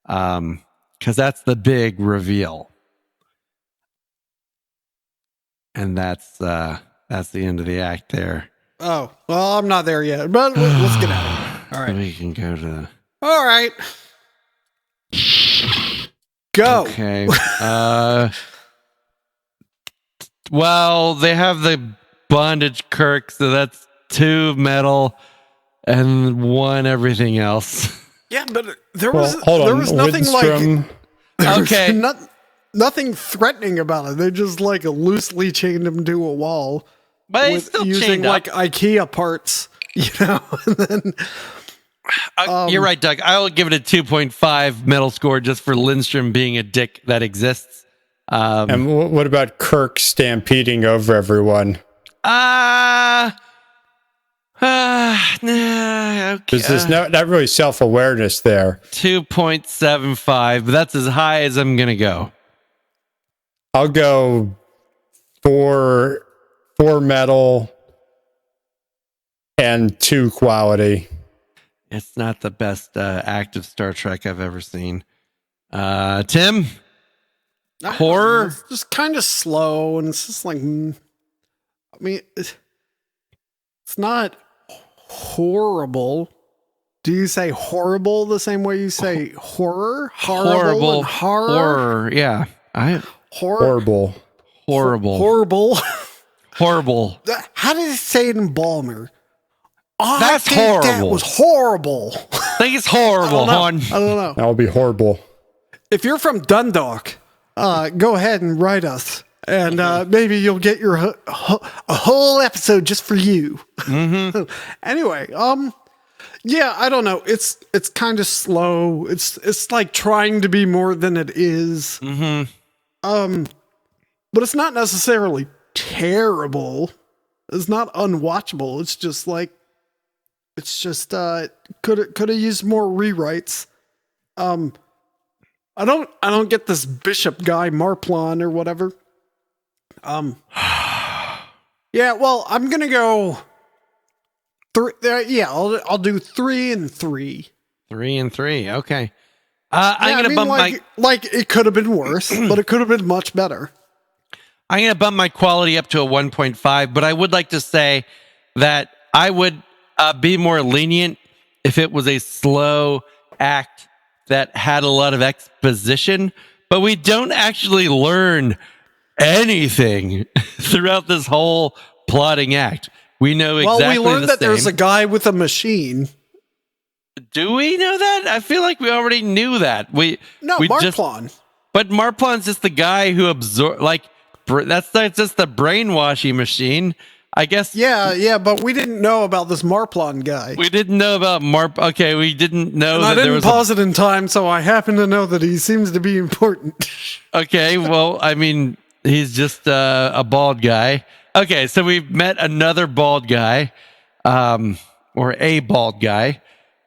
Because that's the big reveal. And that's the end of the act there. Oh, well, I'm not there yet, but let's get out of here. All right. We can go to. All right. Go. Okay. Well, they have the bondage Kirk, so that's 2 metal and 1 everything else. Yeah, but there Well, was hold on. nothing Widdenstrom. like Okay. nothing threatening about it. They just like loosely chained him to a wall But he's still using chained like up. IKEA parts, and then You're right, Doug. I will give it a 2.5 metal score just for Lindstrom being a dick that exists. And what about Kirk stampeding over everyone? Nah, okay. There's not really self-awareness there. 2.75, but that's as high as I'm going to go. I'll go 4 metal and 2 quality. It's not the best act of Star Trek I've ever seen. Tim? Horror? It's just kind of slow, and it's just like, I mean, it's not horrible. Do you say horrible the same way you say horror? Horrible. And horror? Horror. Yeah. Horrible. Horrible. Horrible. Horrible. How did it say it in Balmer? That's I think That horrible. was horrible. I think it's horrible, hon. I don't know. That would be horrible. If you're from Dundalk, go ahead and write us, and maybe you'll get your a whole episode just for you. Mm-hmm. Anyway, yeah, I don't know. It's kind of slow. It's like trying to be more than it is. Mm-hmm. But it's not necessarily terrible. It's not unwatchable. It's just like, could have used more rewrites. I don't get this bishop guy Marplon or whatever. Yeah, well, I'm gonna go 3. Yeah, I'll do 3 and 3. 3 and 3. Okay. I'm gonna bump like it could have been worse, but it could have been much better. I'm gonna bump my quality up to a 1.5, but I would like to say that I would be more lenient if it was a slow act that had a lot of exposition, but we don't actually learn anything throughout this whole plotting act. We know exactly. Well, we learned that same. there's a guy with a machine. Do we know that? I feel like we already knew that. Marplon. But Marplon's just the guy who absorbs. Like that's just the brainwashing machine. I guess. Yeah, but we didn't know about this Marplon guy. We didn't know about Okay, we didn't know I that there didn't was. pause it in time, so I happen to know that he seems to be important. Okay, well, I mean, he's just a bald guy. Okay, so we've met another bald guy, or a bald guy.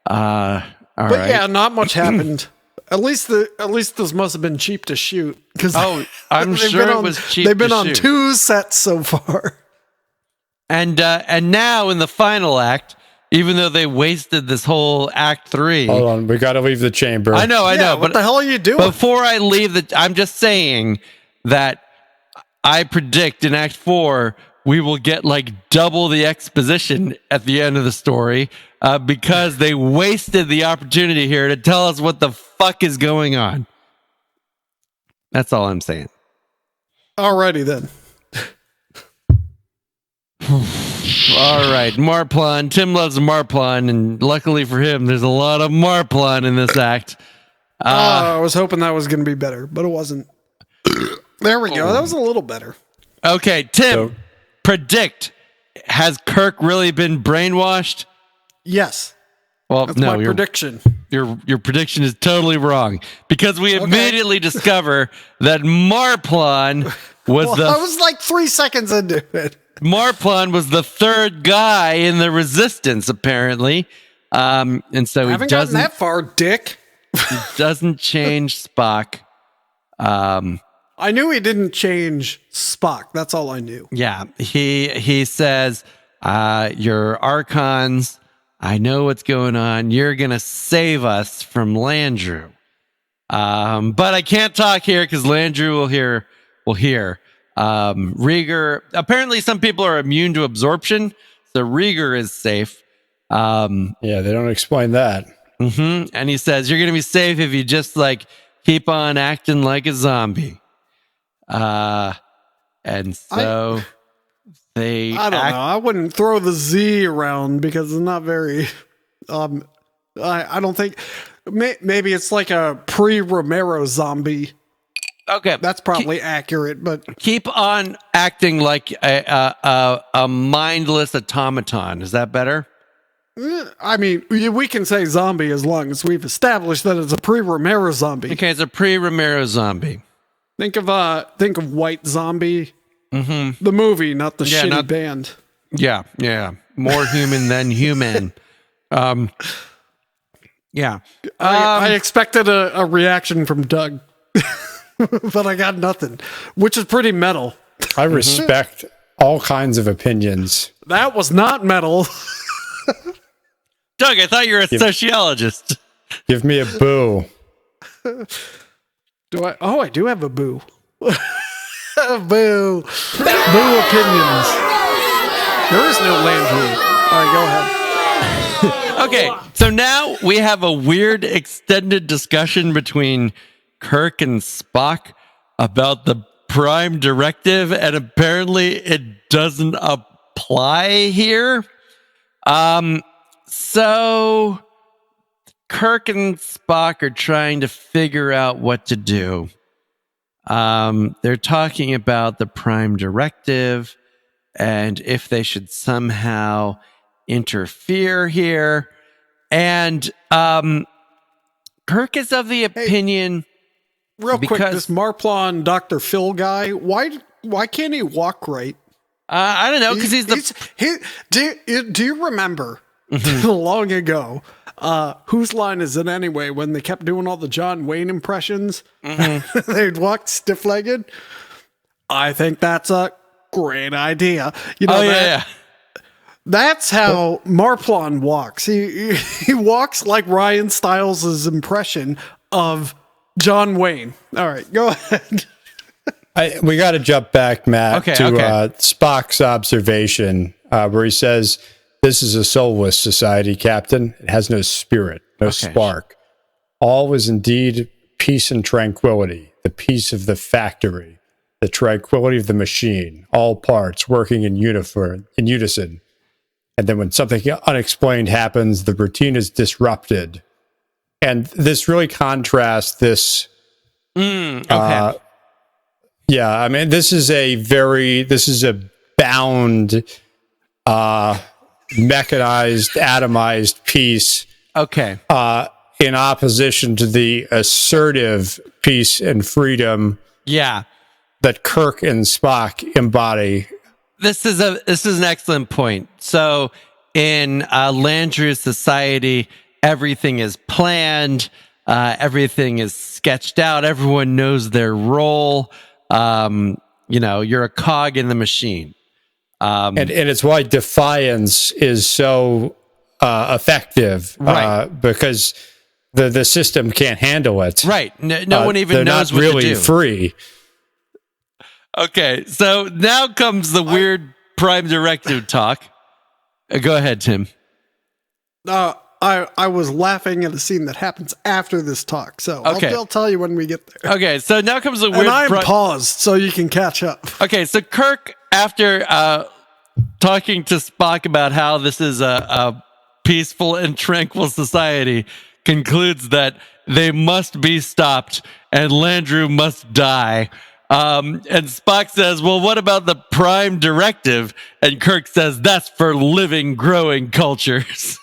All right. Yeah, not much happened. At least this must have been cheap to shoot. Oh, I'm sure it was cheap. They've been to on shoot. 2 sets so far. And now in the final act, even though they wasted this whole act 3. Hold on, we got to leave the chamber. I know. What But the hell are you doing? before I leave I'm just saying that I predict in act 4 we will get like double the exposition at the end of the story because they wasted the opportunity here to tell us what the fuck is going on. That's all I'm saying. Alrighty then. All right, Marplon. Tim loves Marplon, and luckily for him, there's a lot of Marplon in this act. I was hoping that was going to be better, but it wasn't. There we go. That was a little better. Okay, Tim, predict. Has Kirk really been brainwashed? Yes. Well, That's no, my prediction. Your prediction is totally wrong because we immediately discover that Marplon was I was like 3 seconds into it. Marplon was the 3rd guy in the Resistance, apparently, and so he Haven't gotten doesn't that far, Dick. change Spock. I knew he didn't change Spock. That's all I knew. Yeah, he says, "You're Archons. I know what's going on. You're gonna save us from Landru." But I can't talk here because Landru will hear. Rieger. Apparently, some people are immune to absorption, so Rieger is safe. Yeah, they don't explain that. And he says, you're going to be safe if you just like keep on acting like a zombie. And so they I don't know. I wouldn't throw the Z around because it's not very. I don't think. Maybe it's like a pre-Romero zombie. Okay, that's probably accurate. But keep on acting like a mindless automaton. Is that better? I mean, we can say zombie as long as we've established that it's a pre-Romero zombie. Okay, it's a pre-Romero zombie. Think of White Zombie, the movie, not the shitty band. Yeah, more human than human. Yeah, I expected a reaction from Doug, but I got nothing, which is pretty metal. I respect all kinds of opinions. That was not metal. Doug, I thought you were a sociologist. Give me a boo. Do I? Oh, I do have a boo. Boo. Boo opinions. There is no Landry. All right, go ahead. Okay, so now we have a weird extended discussion between Kirk and Spock about the Prime Directive, and apparently it doesn't apply here. So Kirk and Spock are trying to figure out what to do. They're talking about the Prime Directive and if they should somehow interfere here. And Kirk is of the opinion... Real quick, this Marplon Dr. Phil guy, why can't he walk right? I don't know, because do you remember long ago, whose line is it anyway, when they kept doing all the John Wayne impressions? They'd walk stiff-legged. I think that's a great idea. You know, that's how Marplon walks. He walks like Ryan Stiles' impression of John Wayne. All right, go ahead. We got to jump back, Matt, to Spock's observation where he says, "This is a soulless society, Captain. It has no spirit, no spark. All is indeed peace and tranquility, the peace of the factory, the tranquility of the machine, all parts working in unison. And then when something unexplained happens, the routine is disrupted." And this really contrasts this. Yeah, I mean, this is a bound, mechanized, atomized piece. Okay. In opposition to the assertive peace and freedom. Yeah. That Kirk and Spock embody. This is an excellent point. So in Landru's society, everything is planned. Everything is sketched out. Everyone knows their role. You're a cog in the machine. And it's why Defiance is so effective, right? Because the system can't handle it. Right. No one even knows what really to do. Free. Okay, so now comes the weird Prime Directive talk. Go ahead, Tim. I was laughing at a scene that happens after this talk, so I'll tell you when we get there. Okay, so now comes the weird... And I'm paused, so you can catch up. Okay, so Kirk, after talking to Spock about how this is a peaceful and tranquil society, concludes that they must be stopped and Landru must die. And Spock says, well, what about the Prime Directive? And Kirk says, that's for living, growing cultures.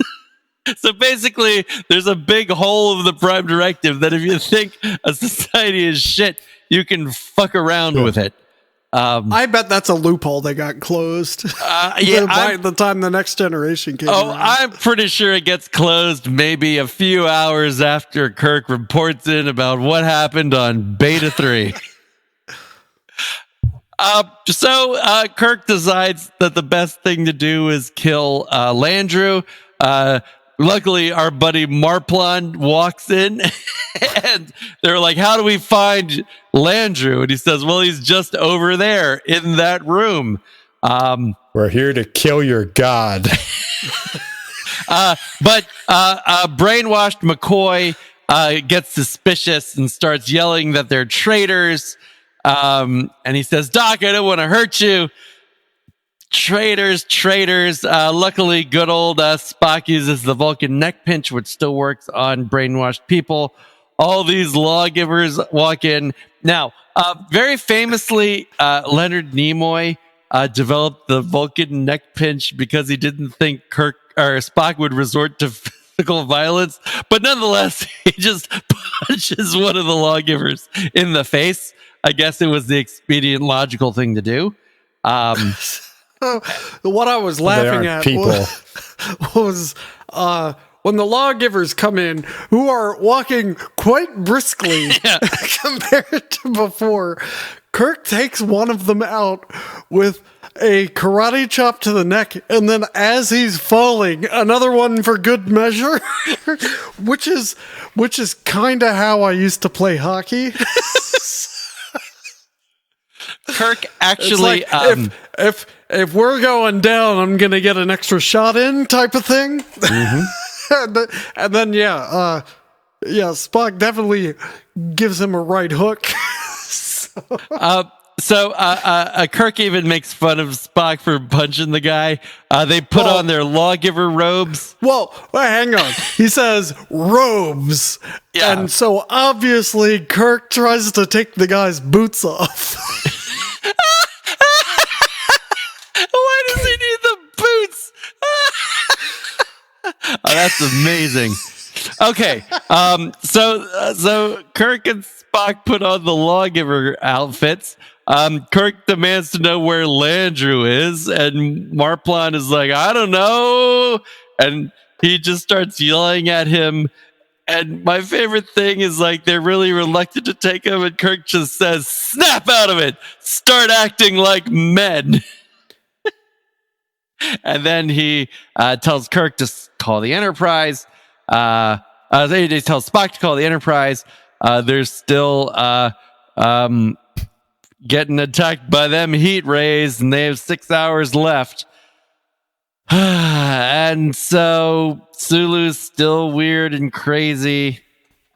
So basically, there's a big hole of the Prime Directive that if you think a society is shit, you can fuck around with it. I bet that's a loophole that got closed. By the time the Next Generation came around. I'm pretty sure it gets closed maybe a few hours after Kirk reports in about what happened on Beta 3. So Kirk decides that the best thing to do is kill Landru. Luckily, our buddy Marplon walks in and they're like, how do we find Landru? And he says, well, he's just over there in that room. We're here to kill your god. But brainwashed McCoy gets suspicious and starts yelling that they're traitors. And he says, Doc, I don't want to hurt you. Traitors. Luckily, good old Spock uses the Vulcan neck pinch, which still works on brainwashed people. All these lawgivers walk in. Now, very famously, Leonard Nimoy developed the Vulcan neck pinch because he didn't think Kirk or Spock would resort to physical violence. But nonetheless, he just punches one of the lawgivers in the face. I guess it was the expedient, logical thing to do. What I was laughing at was when the lawgivers come in, who are walking quite briskly compared to before. Kirk takes one of them out with a karate chop to the neck, and then as he's falling, another one for good measure, which is kind of how I used to play hockey. Kirk actually, if we're going down, I'm gonna get an extra shot in, type of thing. Mm-hmm. and then Spock definitely gives him a right hook. So Kirk even makes fun of Spock for punching the guy. They put on their lawgiver robes. Well, hang on. He says robes. Yeah. And so obviously Kirk tries to take the guy's boots off. Why does he need the boots? Oh, that's amazing. Okay, so Kirk and Spock put on the lawgiver outfits. Kirk demands to know where Landru is, and Marplon is like, I don't know, and he just starts yelling at him. And my favorite thing is, like, they're really reluctant to take him, and Kirk just says, snap out of it! Start acting like men! And then he tells Kirk to call the Enterprise. He tells Spock to call the Enterprise. They're still getting attacked by them heat rays, and they have 6 hours left. And so Sulu's still weird and crazy.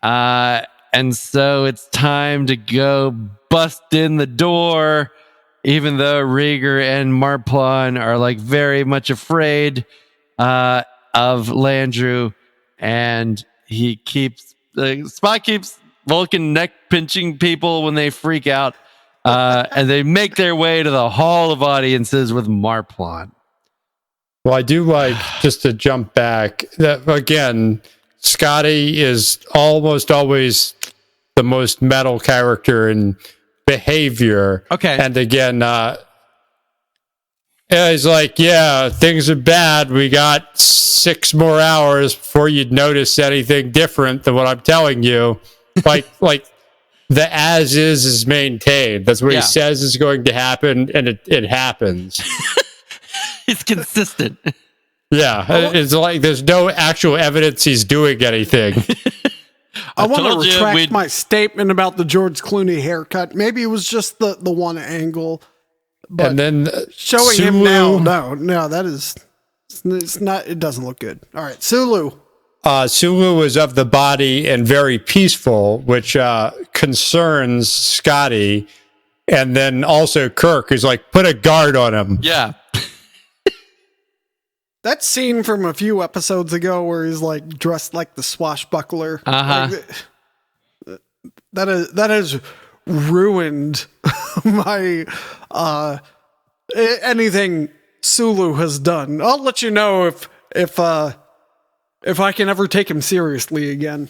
And so it's time to go bust in the door, even though Rieger and Marplon are like very much afraid of Landru. And Spock keeps Vulcan neck pinching people when they freak out. And they make their way to the Hall of Audiences with Marplon. Well, I do like, just to jump back, that again, Scotty is almost always the most metal character in behavior. Okay. And again, he's like, yeah, things are bad. We got 6 more hours before you'd notice anything different than what I'm telling you. Like the as is maintained. That's what he says is going to happen, and it happens. He's consistent. Yeah, it's like there's no actual evidence he's doing anything. I want to retract my statement about the George Clooney haircut. Maybe it was just the one angle. But and then showing him now, no, that is, it's not. It doesn't look good. All right, Sulu. Sulu is of the body and very peaceful, which concerns Scotty. And then also Kirk is like, put a guard on him. Yeah. That scene from a few episodes ago where he's like dressed like the swashbuckler. Uh-huh. Like, that has ruined my anything Sulu has done. I'll let you know if I can ever take him seriously again.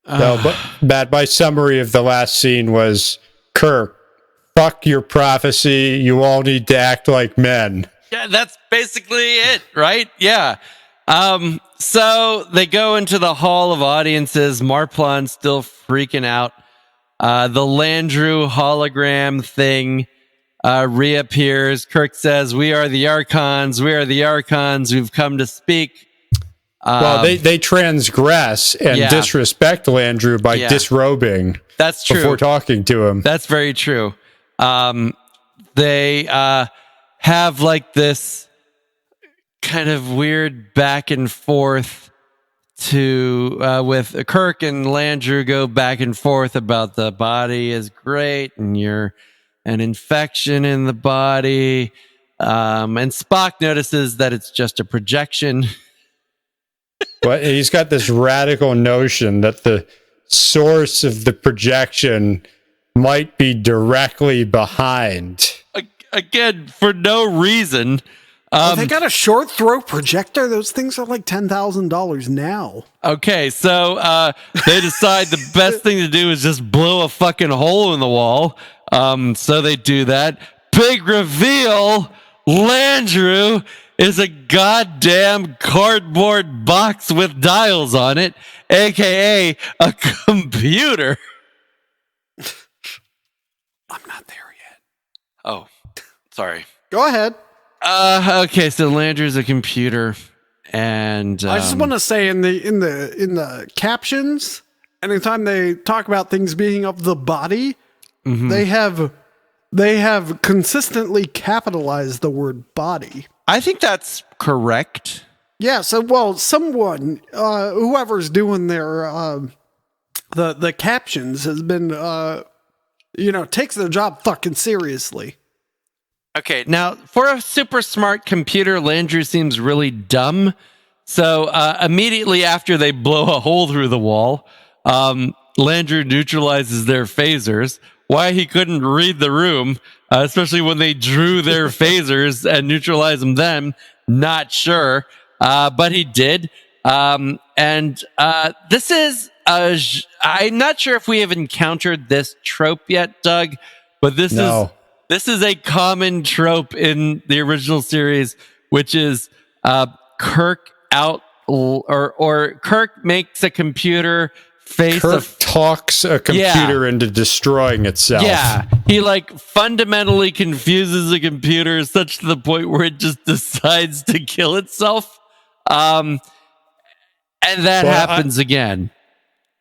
No, but my summary of the last scene was, Kirk, fuck your prophecy. You all need to act like men. Yeah, that's basically it, right? Yeah. So they go into the Hall of Audiences. Marplon's still freaking out. The Landru hologram thing reappears. Kirk says, we are the Archons. We are the Archons. We've come to speak. Well, they transgress and disrespect Landru by disrobing. That's true. Before talking to him. That's very true. They have like this kind of weird back and forth with Kirk and Landru go back and forth about the body is great and you're an infection in the body. And Spock notices that it's just a projection. But he's got this radical notion that the source of the projection might be directly behind. Again, for no reason. They got a short throw projector. Those things are like $10,000 now. Okay, so they decide the best thing to do is just blow a fucking hole in the wall. So they do that. Big reveal, Landru is a goddamn cardboard box with dials on it, a.k.a. a computer. I'm not there yet. Oh, sorry. Go ahead. Okay, so Landru's a computer, and I just want to say in the captions, anytime they talk about things being of the body, they have consistently capitalized the word body. I think that's correct. Yeah. So, someone, whoever's doing their the captions has been takes their job fucking seriously. Okay, now, for a super smart computer, Landru seems really dumb. So immediately after they blow a hole through the wall, Landru neutralizes their phasers. Why he couldn't read the room, especially when they drew their phasers and neutralized them then, not sure. But he did. This is... I'm not sure if we have encountered this trope yet, Doug, but this is a common trope in the original series, which is Kirk Kirk makes a computer face. Kirk talks a computer into destroying itself. Yeah, he fundamentally confuses a computer such to the point where it just decides to kill itself, and that happens again.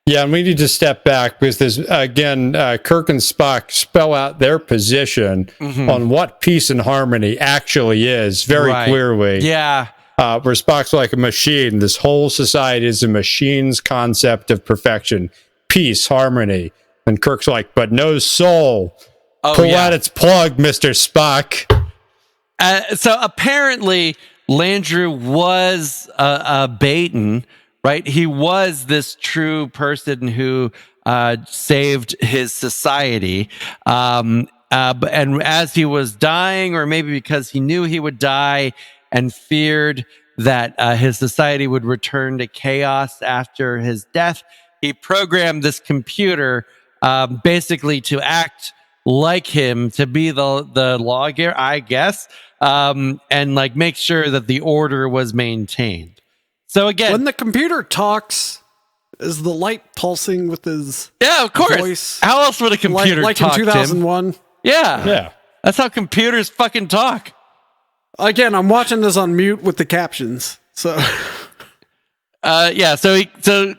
Yeah, and we need to step back because there's, again, Kirk and Spock spell out their position on what peace and harmony actually is very clearly. Yeah. Where Spock's like a machine. This whole society is a machine's concept of perfection. Peace, harmony. And Kirk's like, but no soul. Pull out its plug, Mr. Spock. So apparently, Landru was a Baton. Right, he was this true person who saved his society, and as he was dying, or maybe because he knew he would die and feared that his society would return to chaos after his death, he programmed this computer basically to act like him, to be the lawgiver, I guess, and make sure that the order was maintained. So again, when the computer talks, is the light pulsing with his of course. Voice? How else would a computer like talk, in 2001? Tim? Yeah. That's how computers fucking talk. Again, I'm watching this on mute with the captions. So, So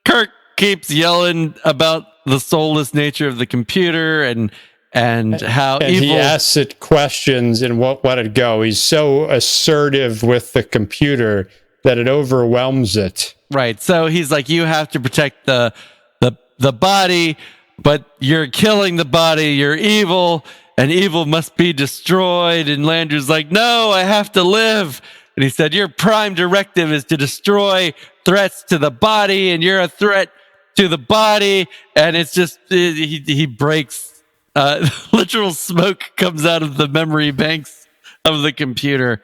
Kirk keeps yelling about the soulless nature of the computer and how evil. He asks it questions and won't let it go. He's so assertive with the computer that it overwhelms it. Right. So he's like, you have to protect the body, but you're killing the body. You're evil, and evil must be destroyed. And Landru's like, no, I have to live. And he said, your prime directive is to destroy threats to the body, and you're a threat to the body. And it's just, he breaks, literal smoke comes out of the memory banks of the computer.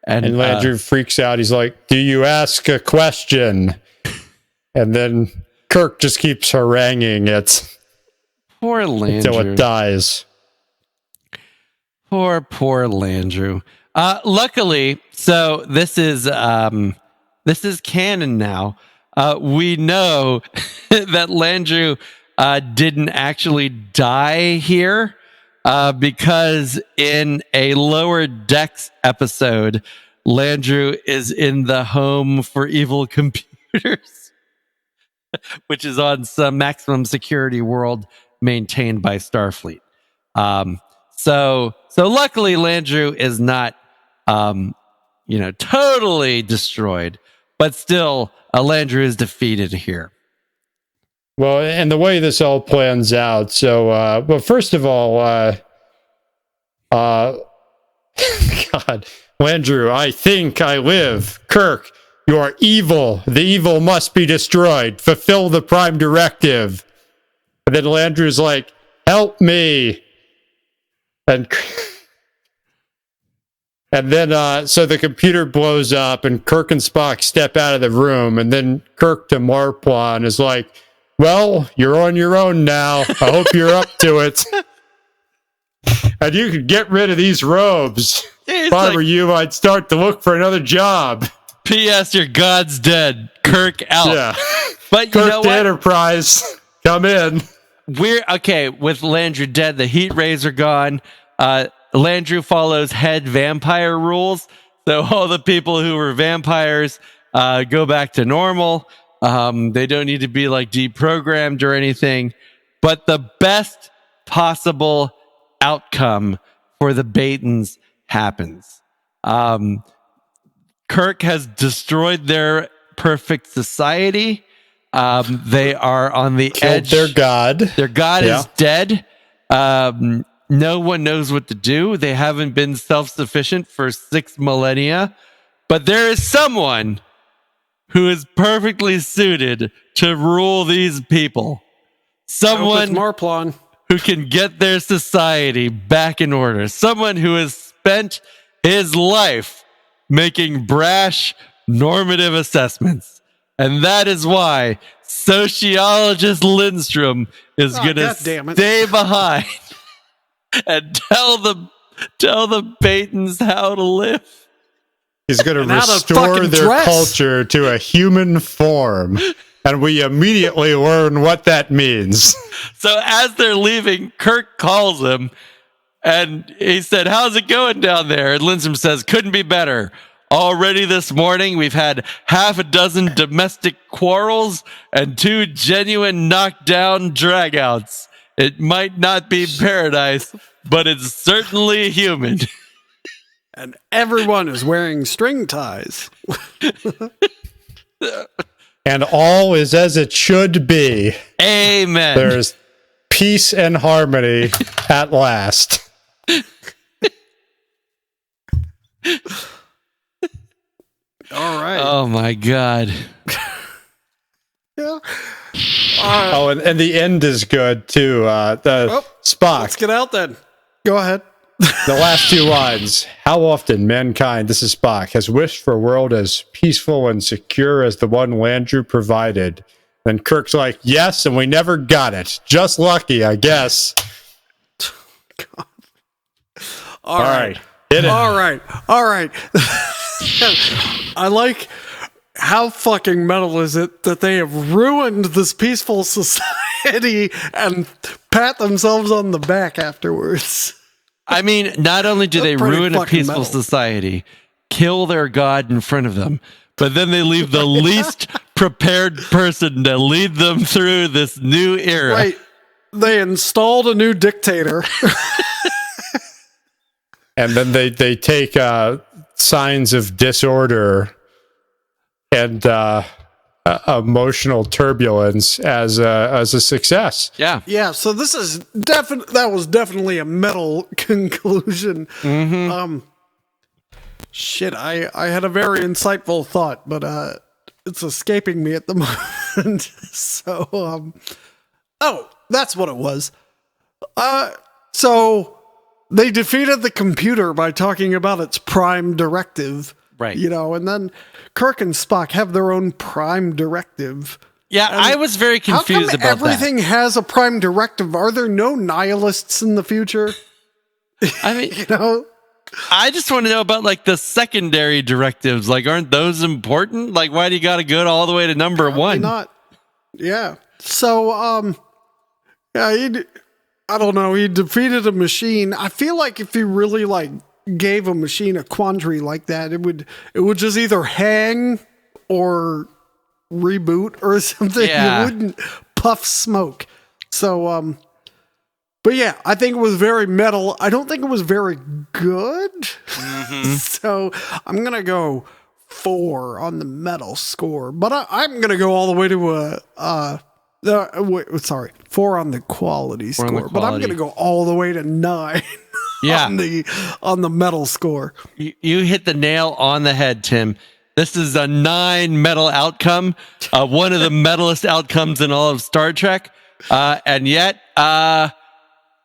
And Landru freaks out. He's like, do you ask a question? And then Kirk just keeps haranguing it. Poor Landru. Until it dies. Poor Landru. Luckily, so this is canon now. We know that Landru didn't actually die here. Because in a Lower Decks episode, Landru is in the home for evil computers, which is on some maximum security world maintained by Starfleet. So luckily Landru is not totally destroyed. But still, Landru is defeated here. Well, and the way this all plans out. So, well, first of all, God, Landru, I think I live. Kirk, you are evil. The evil must be destroyed. Fulfill the Prime Directive. And then Landru's like, help me. And then, so the computer blows up, and Kirk and Spock step out of the room, and then Kirk to Marplon is like, well, you're on your own now. I hope you're up to it. And you can get rid of these robes. If I were you, I'd start to look for another job. P.S. Your God's dead. Kirk out. Yeah. But Kirk you know to what? Enterprise. Come in. We're okay with Landru dead. The heat rays are gone. Landru follows head vampire rules. So all the people who were vampires go back to normal. They don't need to be like deprogrammed or anything. But the best possible outcome for the Batons happens. Kirk has destroyed their perfect society. They are on the edge. Their god. Their god is dead. No one knows what to do. They haven't been self-sufficient for 6 millennia. But there is someone who is perfectly suited to rule these people. Someone Marplon who can get their society back in order. Someone who has spent his life making brash normative assessments. And that is why sociologist Lindstrom is going to stay behind and tell the Batons how to live. He's going to restore their culture to a human form. And we immediately learn what that means. So as they're leaving, Kirk calls him and he said, how's it going down there? And Lindstrom says, couldn't be better. Already this morning, we've had half a dozen domestic quarrels and 2 genuine knockdown dragouts. It might not be paradise, but it's certainly human. And everyone is wearing string ties. And all is as it should be. Amen. There's peace and harmony at last. All right. Oh, my God. Yeah. Oh, and the end is good, too. Spock. Let's get out then. Go ahead. The last 2 lines. How often mankind, this is Spock, has wished for a world as peaceful and secure as the one Landru provided. And Kirk's like, yes, and we never got it. Just lucky, I guess. God. All right. Hit it. All right. I like how fucking metal is it that they have ruined this peaceful society and pat themselves on the back afterwards. I mean, not only do they ruin a peaceful society, kill their god in front of them, but then they leave the least prepared person to lead them through this new era. Right. They installed a new dictator. And then they take signs of disorder and emotional turbulence as a success. Yeah. Yeah, so this is that was definitely a metal conclusion. Mm-hmm. Shit, I had a very insightful thought, but it's escaping me at the moment. So oh, that's what it was. So they defeated the computer by talking about its prime directive. Right. You know, and then Kirk and Spock have their own prime directive. Yeah, I was very confused about everything has a prime directive. Are there no nihilists in the future? I mean, you know, I just want to know about like the secondary directives. Like, aren't those important? Like, why do you got to go all the way to number 1? Not. Yeah. So, yeah, I don't know. He defeated a machine. I feel like if he really like gave a machine a quandary like that, it would just either hang or reboot or something. Yeah. It wouldn't puff smoke. So, But yeah, I think it was very metal. I don't think it was very good. So I'm going to go 4 on the metal score. But I'm going to go all the way to 4 on the quality score. But I'm going to go all the way to 9 on the metal score. You hit the nail on the head, Tim. This is a 9 metal outcome, one of the metalist outcomes in all of Star Trek. And yet,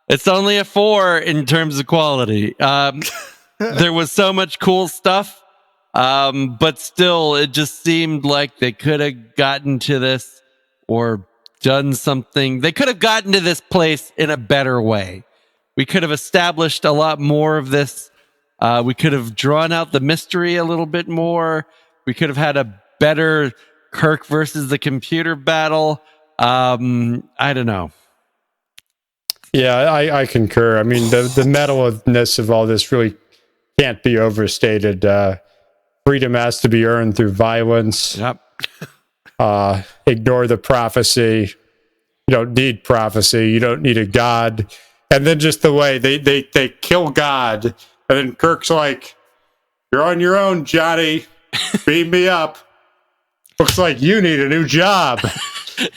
it's only a 4 in terms of quality. There was so much cool stuff, but still, it just seemed like they could have gotten to this or done something. They could have gotten to this place in a better way. We could have established a lot more of this. We could have drawn out the mystery a little bit more. We could have had a better Kirk versus the computer battle. I don't know. Yeah, I concur. I mean, the metalness of all this really can't be overstated. Freedom has to be earned through violence. Yep. Ignore the prophecy. You don't need prophecy. You don't need a god. And then just the way they kill God. And then Kirk's like, "You're on your own, Johnny. Beam me up. Looks like you need a new job." What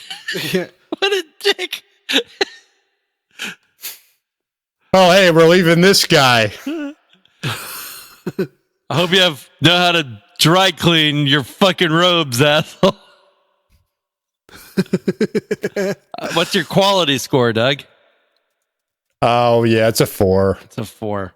a dick. Oh, hey, we're leaving this guy. I hope you know how to dry clean your fucking robes, asshole. What's your quality score, Doug? Oh, yeah, it's a 4. It's a 4.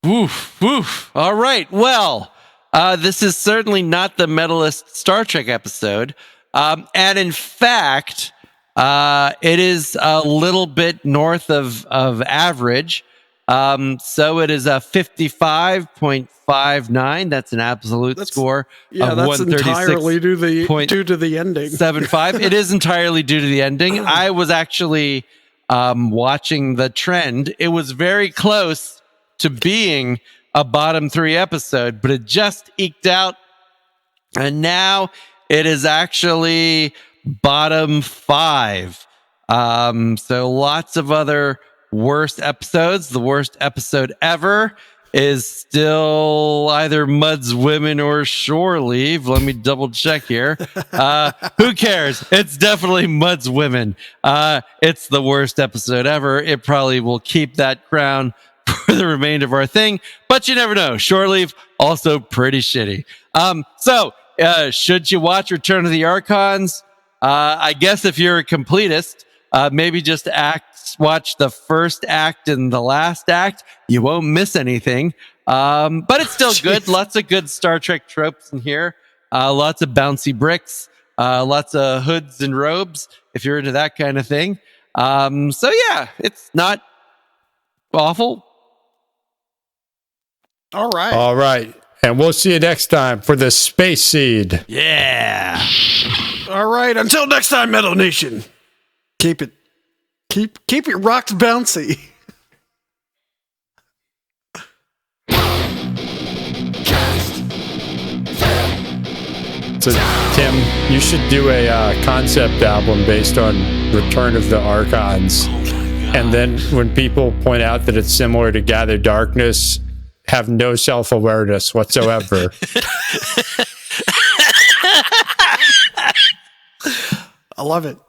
Woof, woof. All right. Well, this is certainly not the Metalist Star Trek episode. And in fact, it is a little bit north of average. So it is a 55.59. That's an absolute score. Yeah, of that's entirely due to the ending. 75. It is entirely due to the ending. I was actually watching the trend. It was very close to being a bottom 3 episode, but it just eked out. And now it is actually bottom 5. So lots of other worst episodes. The worst episode ever is still either Mud's Women or Shore Leave. Let me double check here. Who cares? It's definitely Mud's Women. It's the worst episode ever. It probably will keep that crown for the remainder of our thing, but you never know. Shore Leave, also pretty shitty. So should you watch Return of the Archons? I guess if you're a completist, maybe just watch the first act and the last act. You won't miss anything. But it's still good. Lots of good Star Trek tropes in here. Lots of bouncy bricks. Lots of hoods and robes, if you're into that kind of thing. So yeah, it's not awful. All right. All right. And we'll see you next time for the Space Seed. Yeah. All right. Until next time, Metal Nation. Keep your rocks bouncy. So, Tim, you should do a concept album based on Return of the Archons. And then when people point out that it's similar to Gather Darkness, have no self-awareness whatsoever. I love it.